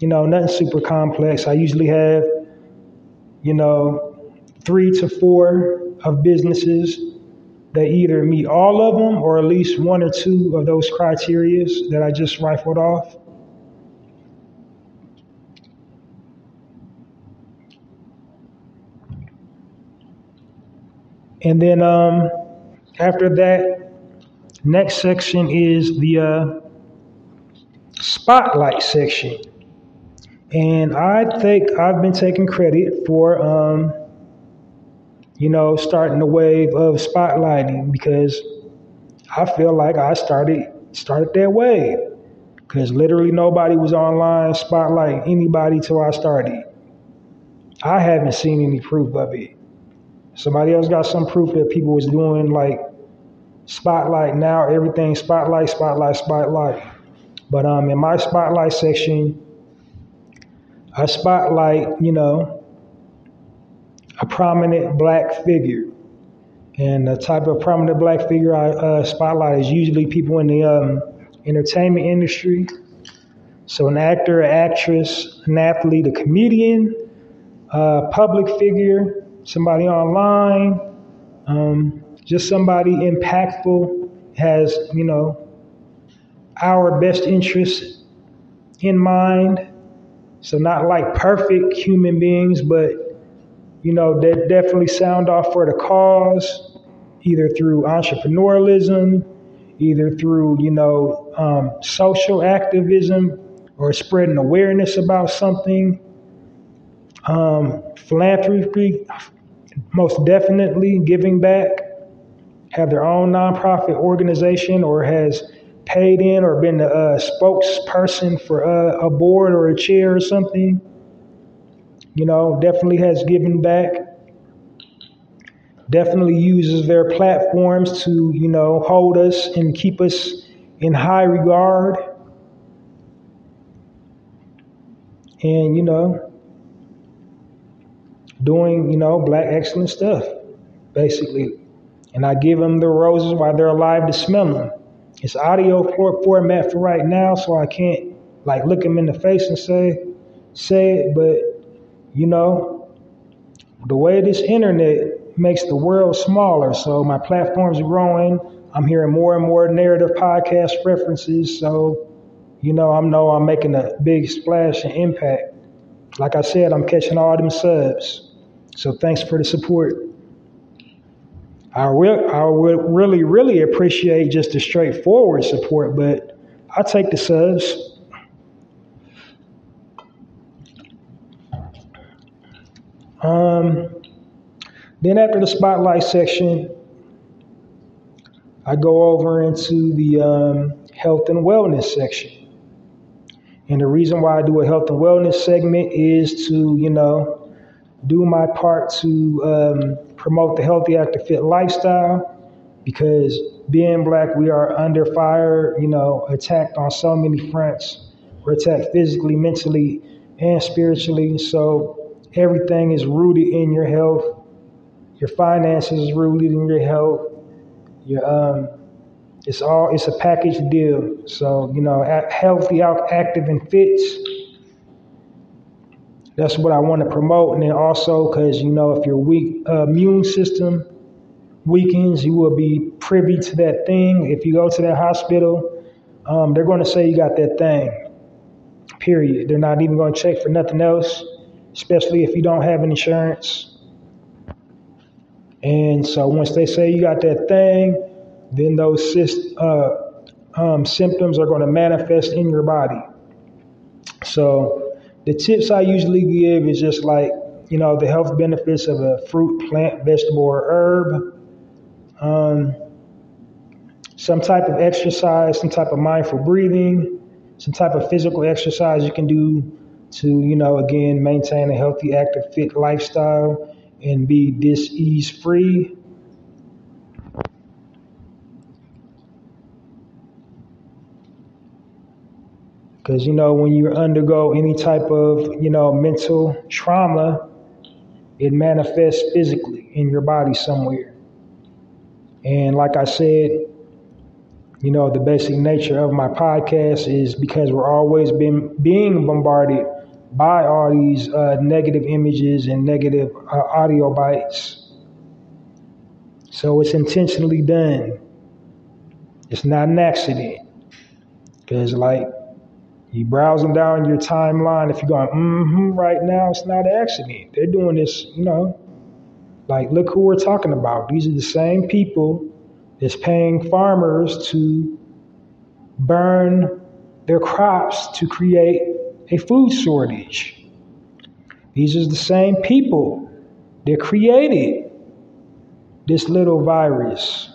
Speaker 2: Nothing super complex. I usually have, 3 to 4 of businesses that either meet all of them or at least 1 or 2 of those criteria that I just rifled off. And then after that, next section is the spotlight section. And I think I've been taking credit for, starting the wave of spotlighting, because I feel like I started that wave, because literally nobody was online spotlighting anybody till I started. I haven't seen any proof of it. Somebody else got some proof that people was doing like spotlight now, everything spotlight. But in my spotlight section, I spotlight, a prominent black figure. And the type of prominent black figure I spotlight is usually people in the entertainment industry. So an actor, an actress, an athlete, a comedian, a public figure, somebody online, just somebody impactful, has, our best interests in mind. So not like perfect human beings, but, that definitely sound off for the cause, either through entrepreneurialism, either through, social activism or spreading awareness about something. Philanthropy, most definitely giving back, have their own nonprofit organization or has paid in or been a spokesperson for a board or a chair or something, definitely has given back, definitely uses their platforms to, hold us and keep us in high regard. And, doing, black excellent stuff, basically. And I give them the roses while they're alive to smell them. It's audio format for right now, so I can't look them in the face and say it. But the way this internet makes the world smaller, so my platforms are growing. I'm hearing more and more narrative podcast references, so I'm making a big splash and impact. Like I said, I'm catching all them subs. So thanks for the support. I would really, really appreciate just the straightforward support, but I'll take the subs. Then after the spotlight section, I go over into the health and wellness section. And the reason why I do a health and wellness segment is to, do my part to promote the healthy, active, fit lifestyle. Because being black, we are under fire, attacked on so many fronts. We're attacked physically, mentally, and spiritually. So everything is rooted in your health. Your finances is rooted in your health. It's a package deal. So, healthy, active, and fit. That's what I want to promote. And then also, because, if your weak immune system weakens, you will be privy to that thing. If you go to that hospital, they're going to say you got that thing, period. They're not even going to check for nothing else, especially if you don't have insurance. And so once they say you got that thing, then those symptoms are going to manifest in your body. So the tips I usually give is just the health benefits of a fruit, plant, vegetable, or herb. Some type of exercise, some type of mindful breathing, some type of physical exercise you can do to, again, maintain a healthy, active, fit lifestyle and be disease free. Because, when you undergo any type of, mental trauma, it manifests physically in your body somewhere. And like I said, the basic nature of my podcast is because we're always being bombarded by all these negative images and negative audio bites. So it's intentionally done. It's not an accident. Because you browsing down your timeline, if you're going, right now, it's not an accident. They're doing this, look who we're talking about. These are the same people that's paying farmers to burn their crops to create a food shortage. These are the same people that created this little virus.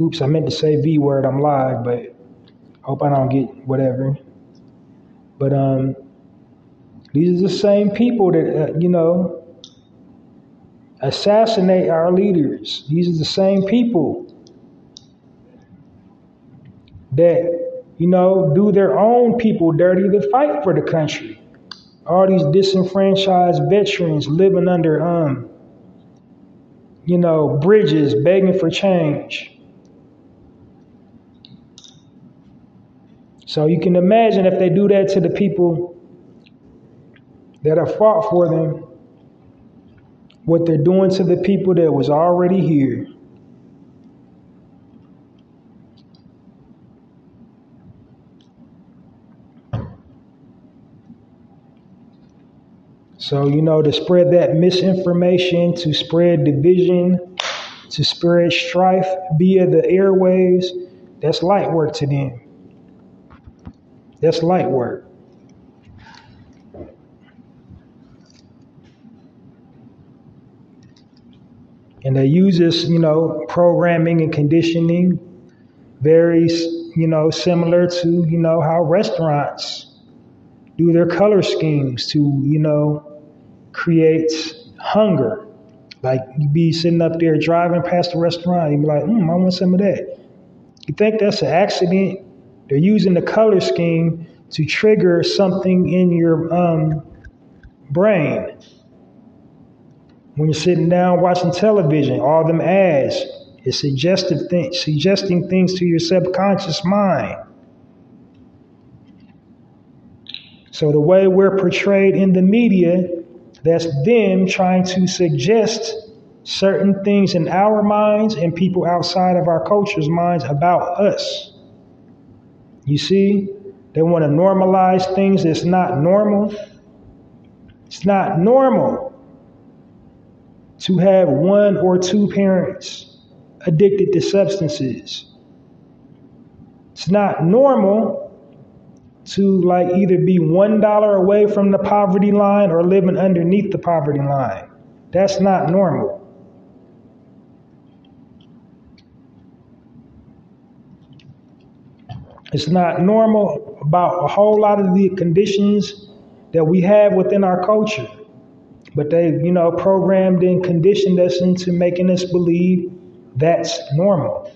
Speaker 2: Oops, I meant to say V word, I'm live, but hope I don't get whatever. But these are the same people that, assassinate our leaders. These are the same people that, do their own people dirty to fight for the country. All these disenfranchised veterans living under, bridges, begging for change. So you can imagine if they do that to the people that have fought for them, what they're doing to the people that was already here. So, to spread that misinformation, to spread division, to spread strife via the airwaves, that's light work to them. That's light work. And they use this, programming and conditioning very, similar to, how restaurants do their color schemes to, create hunger. Like you be sitting up there driving past the restaurant, you be like, I want some of that. You think that's an accident? They're using the color scheme to trigger something in your brain. When you're sitting down watching television, all them ads, it's suggesting things to your subconscious mind. So the way we're portrayed in the media, that's them trying to suggest certain things in our minds and people outside of our culture's minds about us. You see, they want to normalize things that's not normal. It's not normal to have one or two parents addicted to substances. It's not normal to either be $1 away from the poverty line or living underneath the poverty line. That's not normal. It's not normal about a whole lot of the conditions that we have within our culture. But they, programmed and conditioned us into making us believe that's normal.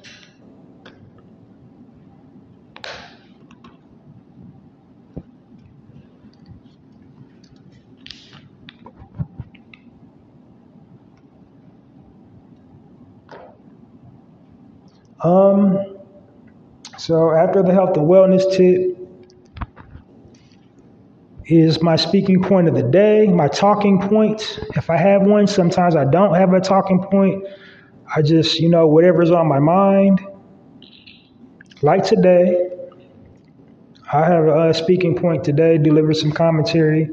Speaker 2: So after the health and wellness tip is my speaking point of the day, my talking point. If I have one, sometimes I don't have a talking point. I just, whatever's on my mind. Like today, I have a speaking point today, deliver some commentary.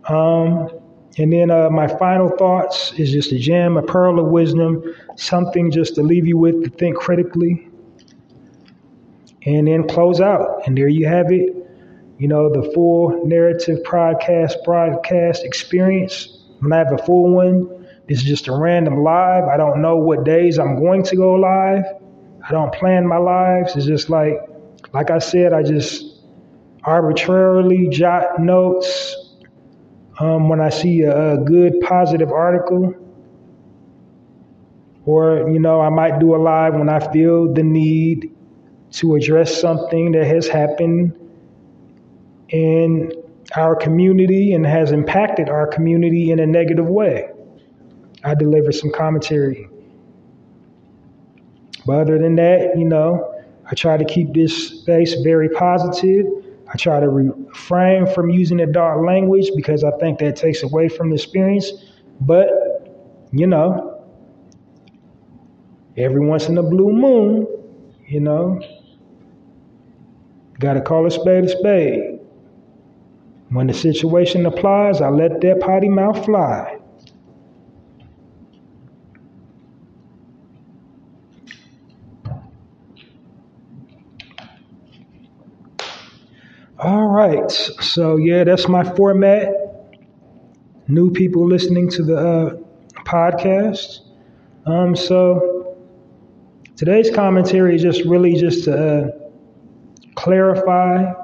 Speaker 2: And then my final thoughts is just a gem, a pearl of wisdom, something just to leave you with to think critically. And then close out. And there you have it. The full narrative broadcast experience. When I have a full one, it's just a random live. I don't know what days I'm going to go live. I don't plan my lives. It's just like I said, I just arbitrarily jot notes when I see a good positive article. Or, I might do a live when I feel the need to address something that has happened in our community and has impacted our community in a negative way. I deliver some commentary. But other than that, I try to keep this space very positive. I try to refrain from using adult language because I think that takes away from the experience. But, every once in a blue moon, got to call a spade a spade. When the situation applies, I let that potty mouth fly. All right. So, that's my format. New people listening to the podcast. So today's commentary is just to clarify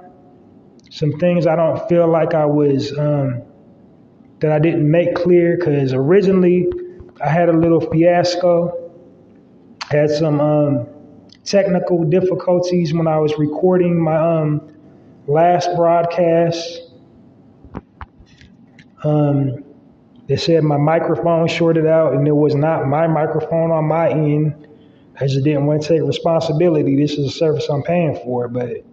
Speaker 2: some things I don't feel like I was, that I didn't make clear, because originally I had a little fiasco, had some technical difficulties when I was recording my last broadcast. They said my microphone shorted out, and it was not my microphone on my end. I just didn't want to take responsibility. This is a service I'm paying for. But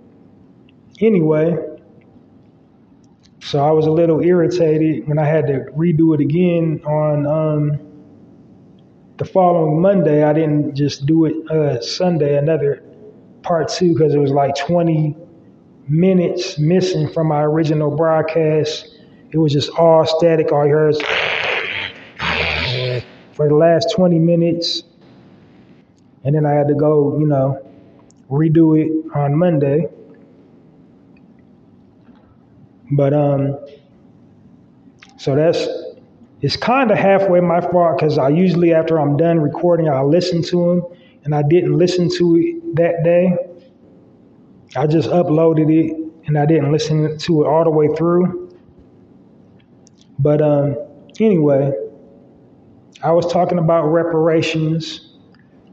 Speaker 2: anyway, so I was a little irritated when I had to redo it again on the following Monday. I didn't just do it Sunday, another part 2, because it was like 20 minutes missing from my original broadcast. it was just all static. All you heard is for the last 20 minutes. And then I had to go, redo it on Monday. But so it's kind of halfway my fault, because I usually, after I'm done recording, I listen to them, and I didn't listen to it that day. I just uploaded it and I didn't listen to it all the way through. But anyway, I was talking about reparations,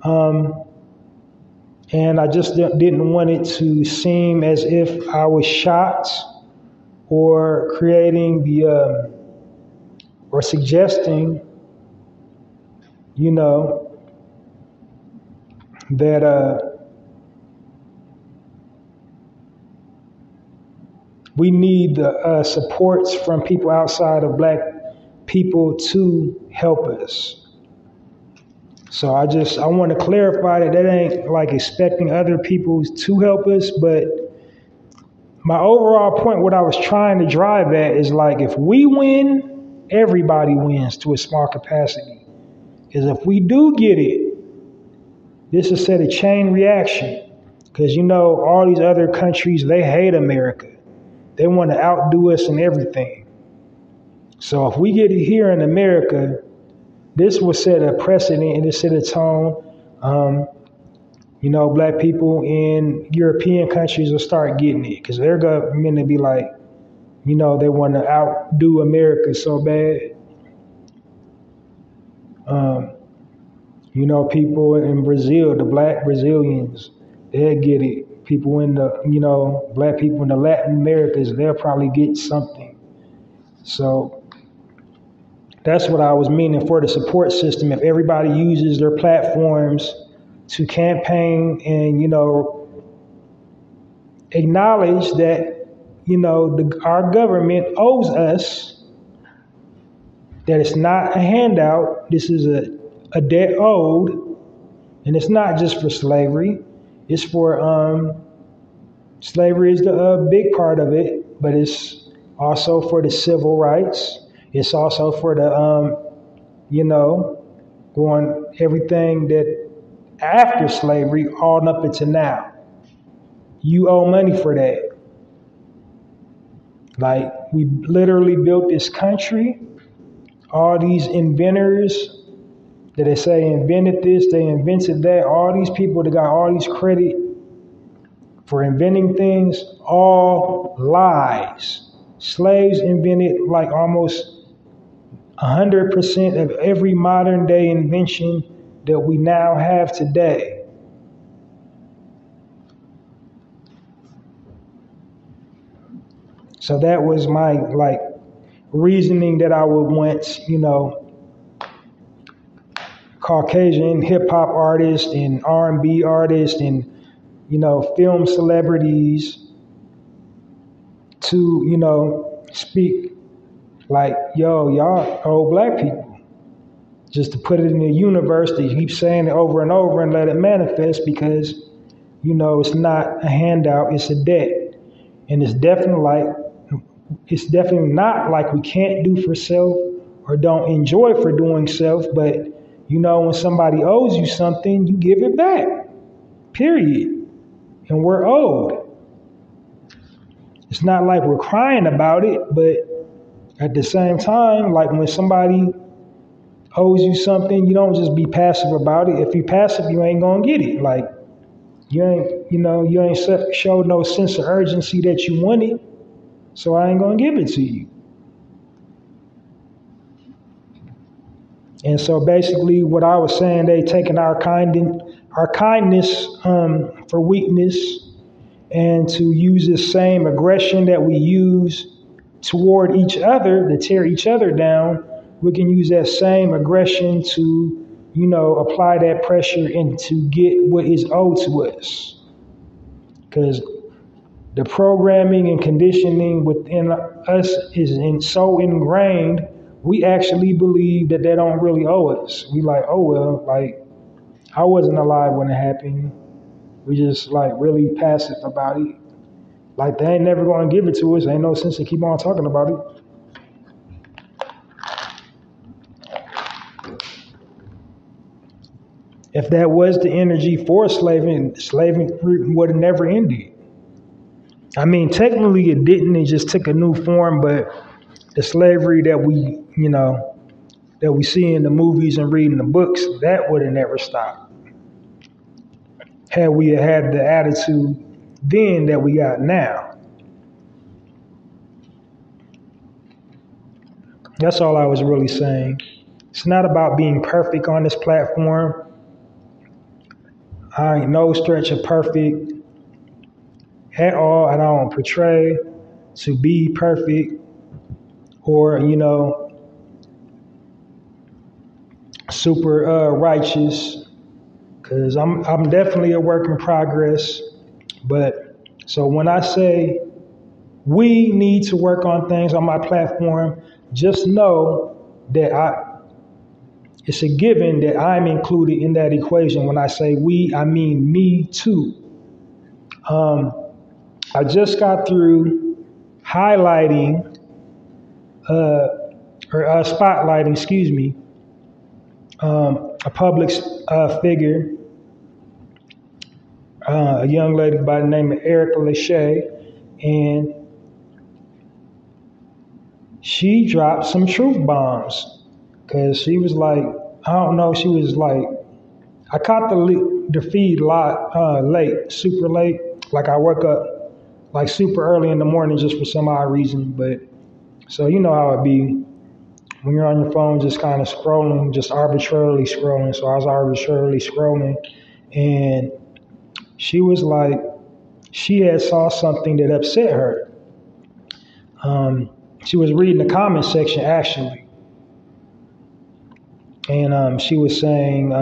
Speaker 2: and I just didn't want it to seem as if I was shocked or creating or suggesting, that we need the supports from people outside of Black people to help us. So I want to clarify that ain't like expecting other people to help us, but my overall point, what I was trying to drive at, is like, if we win, everybody wins to a small capacity. Because if we do get it, this is set a chain reaction. Because all these other countries, they hate America. They want to outdo us in everything. So if we get it here in America, this will set a precedent and it set a tone. Black people in European countries will start getting it, because their government will be like, they want to outdo America so bad. People in Brazil, the Black Brazilians, they'll get it. People in the, Black people in the Latin Americas, they'll probably get something. So that's what I was meaning for the support system. If everybody uses their platforms to campaign and, acknowledge that, our government owes us, that it's not a handout, this is a debt owed, and it's not just for slavery. It's for, slavery is the big part of it, but it's also for the civil rights. It's also for the, going everything that after slavery all up into now. You owe money for that. Like, we literally built this country. All these inventors that they say invented this, they invented that. All these people that got all these credit for inventing things, all lies. Slaves invented like almost 100% of every modern day invention that we now have today. So that was my reasoning that I would want, Caucasian hip hop artists and R&B artists and, film celebrities to, speak like, yo, y'all owe Black people. Just to put it in the universe, to keep saying it over and over and let it manifest, because, it's not a handout, it's a debt. And it's definitely not like we can't do for self or don't enjoy for doing self, but when somebody owes you something, you give it back, period. And we're owed. It's not like we're crying about it, but at the same time, like when somebody owes you something, you don't just be passive about it. If you passive, you ain't gonna get it. Like, you ain't showed no sense of urgency that you want it, so I ain't gonna give it to you. And so basically what I was saying, they taking our kindness for weakness, and to use this same aggression that we use toward each other to tear each other down, we can use that same aggression to, apply that pressure and to get what is owed to us. Because the programming and conditioning within us is so ingrained, we actually believe that they don't really owe us. We like, oh, well, like, I wasn't alive when it happened. We just really passive about it. Like, they ain't never going to give it to us. Ain't no sense to keep on talking about it. If that was the energy for slavery would have never ended. I mean, technically it didn't. It just took a new form, but the slavery that we see in the movies and reading the books, that would have never stopped. Had we had the attitude then that we got now. That's all I was really saying. It's not about being perfect on this platform. I ain't no stretch of perfect at all. I don't portray to be perfect or, super righteous, because I'm definitely a work in progress. But so when I say we need to work on things on my platform, just know that it's a given that I'm included in that equation. When I say we, I mean me too. I just got through highlighting spotlighting, a public figure, a young lady by the name of Erica Lachey, and she dropped some truth bombs. Because she was like, I don't know, she was like, I caught the feed late, super late. Like I woke up like super early in the morning just for some odd reason. But so you know how it be when you're on your phone just kind of scrolling, just arbitrarily scrolling. So I was arbitrarily scrolling, and she was like, she had saw something that upset her. She was reading the comment section actually. And she was saying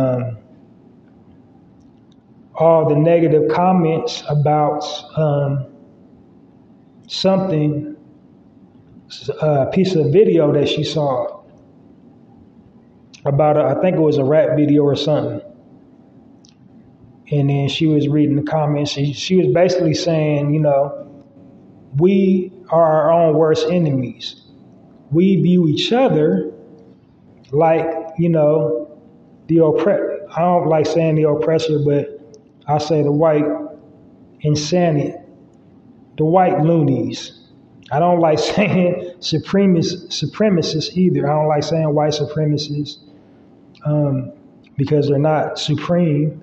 Speaker 2: all the negative comments about something, a piece of video that she saw about, I think it was a rap video or something. And then she was reading the comments. She was basically saying, we are our own worst enemies. We view each other like, the oppressor. I don't like saying the oppressor, but I say the white insanity, the white loonies. I don't like saying supremacists either. I don't like saying white supremacists because they're not supreme.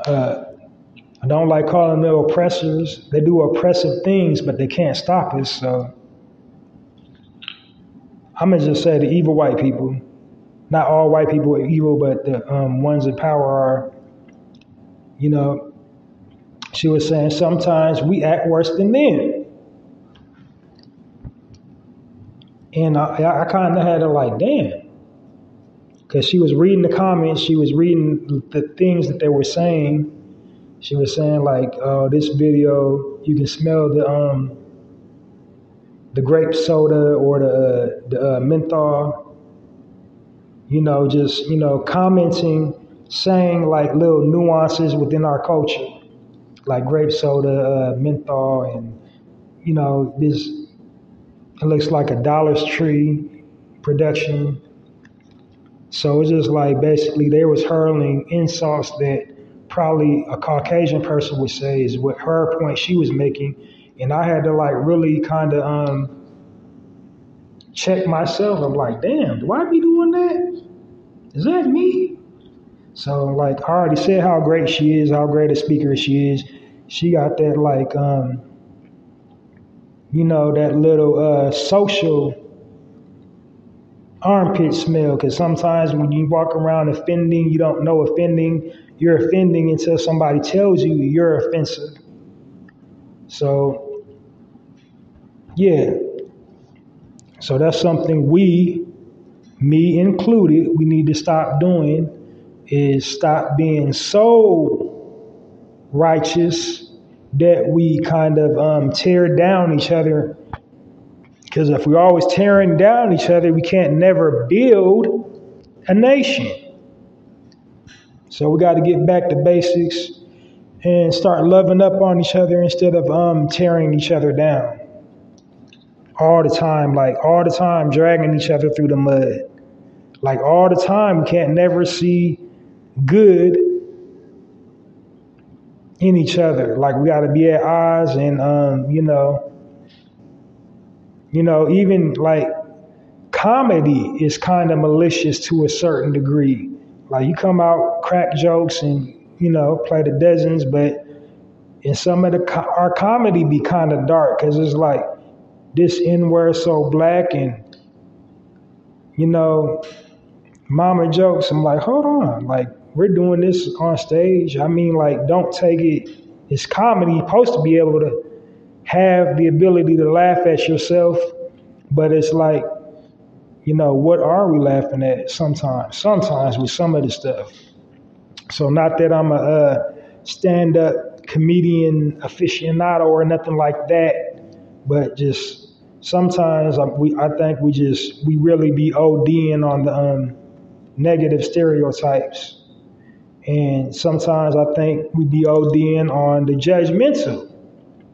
Speaker 2: I don't like calling them oppressors. They do oppressive things, but they can't stop us. So I'm going to just say the evil white people. Not all white people are evil, but the ones in power are, she was saying sometimes we act worse than them. And I kind of had her like, damn. Because she was reading the comments, she was reading the things that they were saying. She was saying like, oh, this video, you can smell the grape soda or the menthol. Commenting, saying like little nuances within our culture, like grape soda, menthol, and this. It looks like a Dollar Tree production. So it's just like basically they was hurling insults that probably a Caucasian person would say is what her point she was making, and I had to like really kind of check myself. I'm like, damn, do I be doing that? Is that me? So like I already said how great she is, how great a speaker she is. She got that like that little social armpit smell, because sometimes when you walk around offending, you don't know offending. You're offending until somebody tells you you're offensive. So yeah. So that's something me included, we need to stop doing, is stop being so righteous that we kind of tear down each other. Because if we're always tearing down each other, we can't never build a nation. So we got to get back to basics and start loving up on each other instead of tearing each other down. All the time, dragging each other through the mud. Like all the time, we can't never see good in each other. Like we got to be at odds, and even like comedy is kind of malicious to a certain degree. Like you come out, crack jokes, and play the dozens, but in some of our comedy be kind of dark because it's like this N word so black, and mama jokes. I'm like, hold on, like we're doing this on stage. I mean, like, don't take it. It's comedy. You're supposed to be able to have the ability to laugh at yourself, but it's like, what are we laughing at sometimes with some of the stuff. So not that I'm a stand-up comedian aficionado or nothing like that, but just sometimes I think we really be ODing on the negative stereotypes. And sometimes I think we be ODing on the judgmental.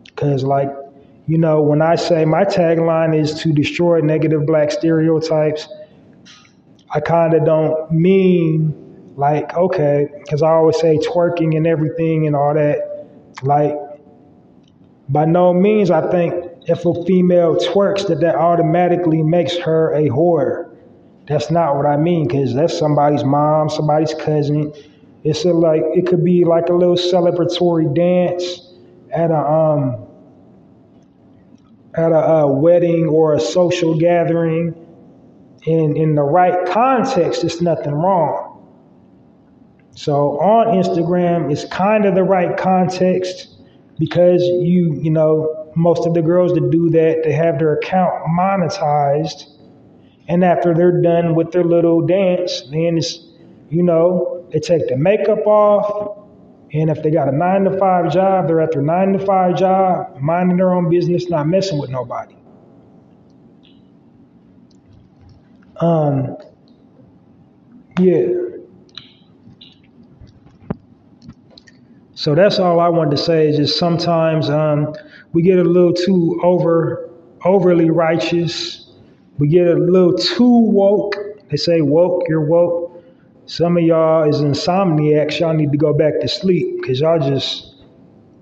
Speaker 2: Because when I say my tagline is to destroy negative black stereotypes, I kind of don't mean like, okay, because I always say twerking and everything and all that. Like, by no means I think if a female twerks that automatically makes her a whore. That's not what I mean, because that's somebody's mom, somebody's cousin. It could be like a little celebratory dance at a wedding or a social gathering. And in the right context, it's nothing wrong. So on Instagram, it's kind of the right context because most of the girls that do that, they have their account monetized. And after they're done with their little dance, then it's, they take the makeup off. And if they got a 9-to-5 job, they're at their 9-to-5 job, minding their own business, not messing with nobody. Yeah. So that's all I wanted to say is just sometimes we get a little too overly righteous. We get a little too woke. They say woke, you're woke. Some of y'all is insomniacs. Y'all need to go back to sleep because y'all just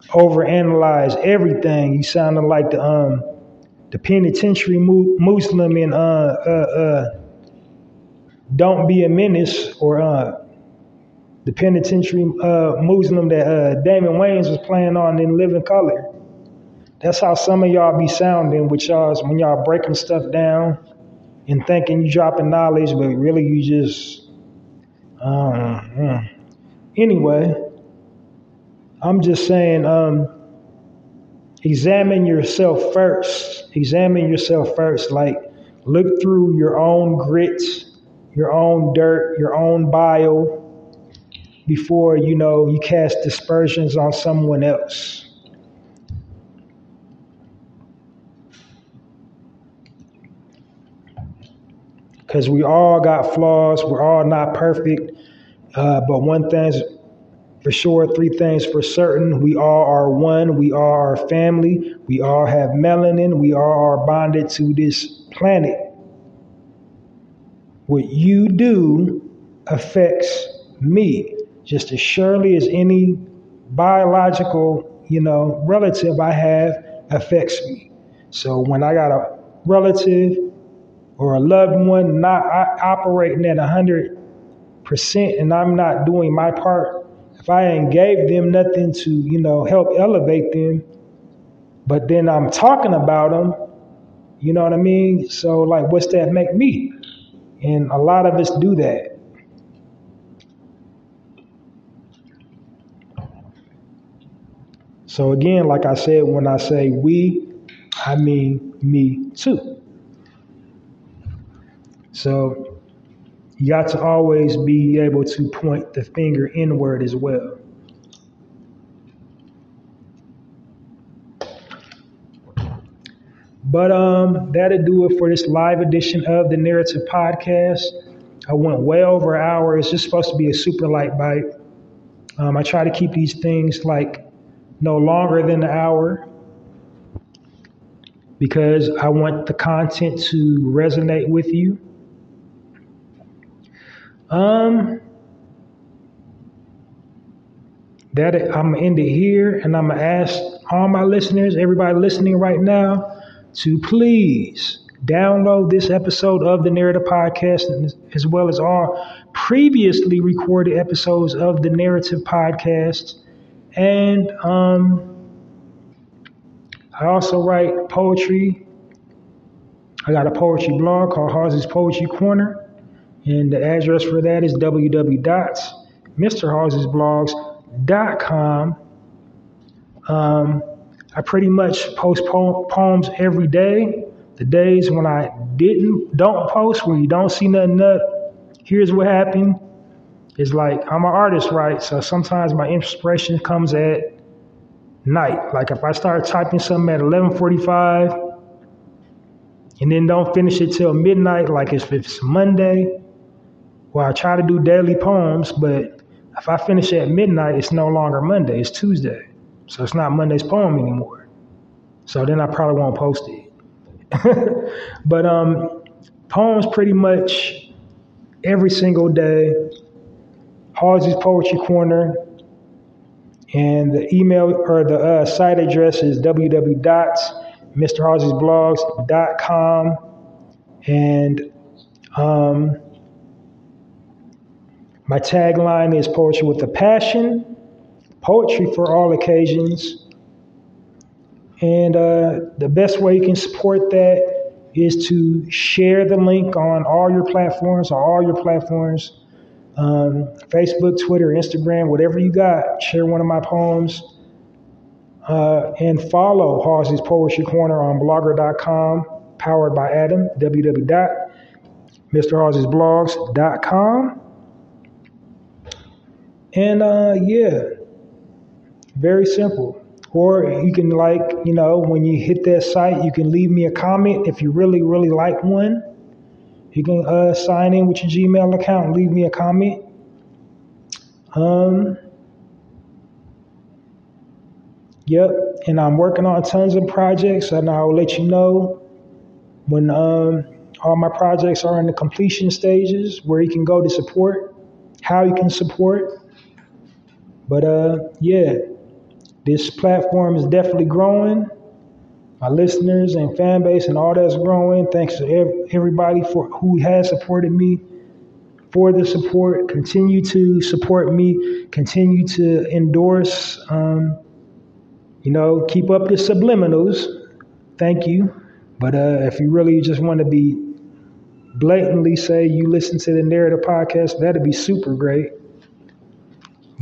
Speaker 2: overanalyze everything. You sounding like the penitentiary Muslim in Don't Be a Menace, or the penitentiary Muslim that Damon Wayans was playing on in Living Color. That's how some of y'all be sounding with y'all when y'all breaking stuff down and thinking you dropping knowledge, but really you just, Anyway, I'm just saying, examine yourself first. Examine yourself first. Like, look through your own grit, your own dirt, your own bile before, you cast dispersions on someone else. Because we all got flaws. We're all not perfect. But one thing's for sure, 3 things for certain. We all are one. We all are family. We all have melanin. We all are bonded to this planet. What you do affects me just as surely as any biological, relative I have affects me. So when I got a relative or a loved one not operating at 100% and I'm not doing my part, if I ain't gave them nothing to, help elevate them, but then I'm talking about them, you know what I mean? So like, what's that make me? And a lot of us do that. So again, like I said, when I say we, I mean me too. So you got to always be able to point the finger inward as well. But that'll do it for this live edition of the Narrative Podcast. I went way over an hour. It's just supposed to be a super light bite. I try to keep these things like no longer than an hour because I want the content to resonate with you. Um, that I'm gonna end it here, and I'm gonna ask all my listeners, everybody listening right now, to please download this episode of the Narrative Podcast, as well as all previously recorded episodes of the Narrative Podcast. And I also write poetry. I got a poetry blog called Halsey's Poetry Corner, and the address for that is www.mrhalseysblogs.com. I pretty much post poems every day. The days when I don't post, when you don't see nothing up, here's what happened. It's like I'm an artist, right? So sometimes my inspiration comes at night. Like if I start typing something at 11:45 and then don't finish it till midnight, like if it's Monday, well, I try to do daily poems, but if I finish at midnight, it's no longer Monday, it's Tuesday. So it's not Monday's poem anymore. So then I probably won't post it. But poems pretty much every single day. Halsey's Poetry Corner. And the email or the site address is www.mrhalseysblogs.com. And my tagline is poetry with a passion, poetry for all occasions. And the best way you can support that is to share the link on all your platforms, Facebook, Twitter, Instagram, whatever you got. Share one of my poems. And follow Halsey's Poetry Corner on blogger.com, powered by Adam, www.mrhalseysblogs.com. And very simple. Or you can when you hit that site, you can leave me a comment if you really, really like one. You can sign in with your Gmail account and leave me a comment. Yep, and I'm working on tons of projects, and I'll let you know when all my projects are in the completion stages, where you can go to support, how you can support. But this platform is definitely growing. My listeners and fan base and all that's growing. Thanks to everybody who has supported me, for the support. Continue to support me. Continue to endorse. Keep up the subliminals. Thank you. But if you really just want to be blatantly say you listen to the Narrative Podcast, that'd be super great.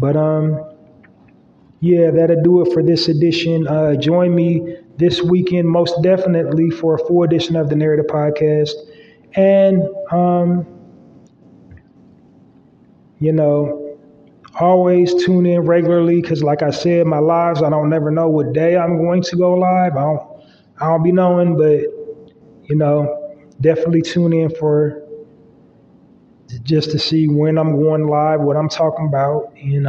Speaker 2: But that'll do it for this edition. Join me this weekend, most definitely, for a full edition of the Narrative Podcast. And, always tune in regularly because, like I said, my lives, I don't never know what day I'm going to go live. I don't be knowing, but, definitely tune in for just to see when I'm going live, what I'm talking about. And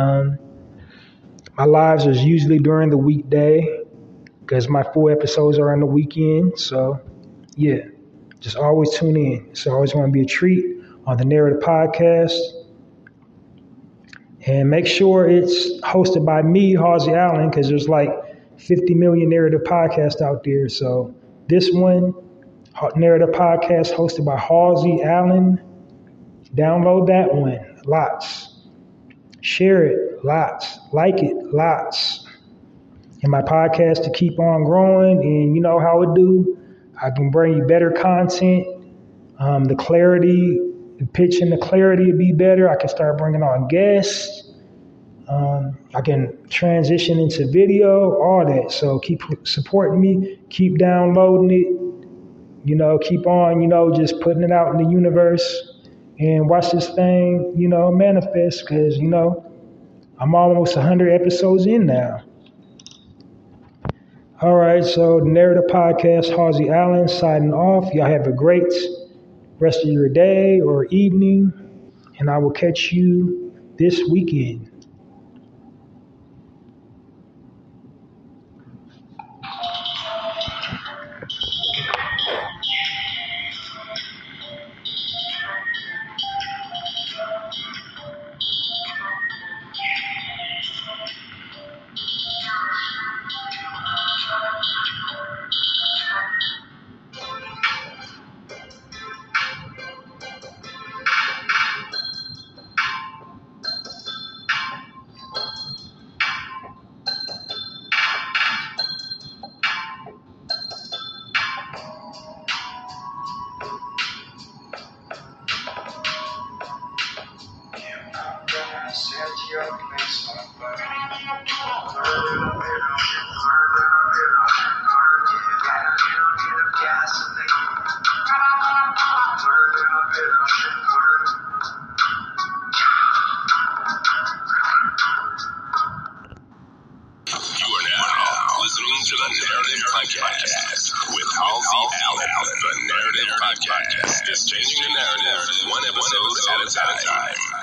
Speaker 2: my lives is usually during the weekday because my full episodes are on the weekend. So, just always tune in. It's always going to be a treat on the Narrative Podcast. And make sure it's hosted by me, Halsey Allen, because there's like 50 million Narrative podcasts out there. So this one, Narrative Podcast, hosted by Halsey Allen. Download that one. Lots. Share it. Lots. Like it. Lots. And my podcast to keep on growing. And you know how it do. I can bring you better content. The clarity, the pitch and the clarity will be better. I can start bringing on guests. I can transition into video, all that. So keep supporting me. Keep downloading it. Keep on, just putting it out in the universe. And watch this thing, manifest. Because, I'm almost 100 episodes in now. All right, so the Narrative Podcast, Halsey Allen signing off. Y'all have a great rest of your day or evening, and I will catch you this weekend.
Speaker 1: Listening to the Narrative Podcast with Halsey Allen. The Narrative Podcast is changing the narrative one episode at a time.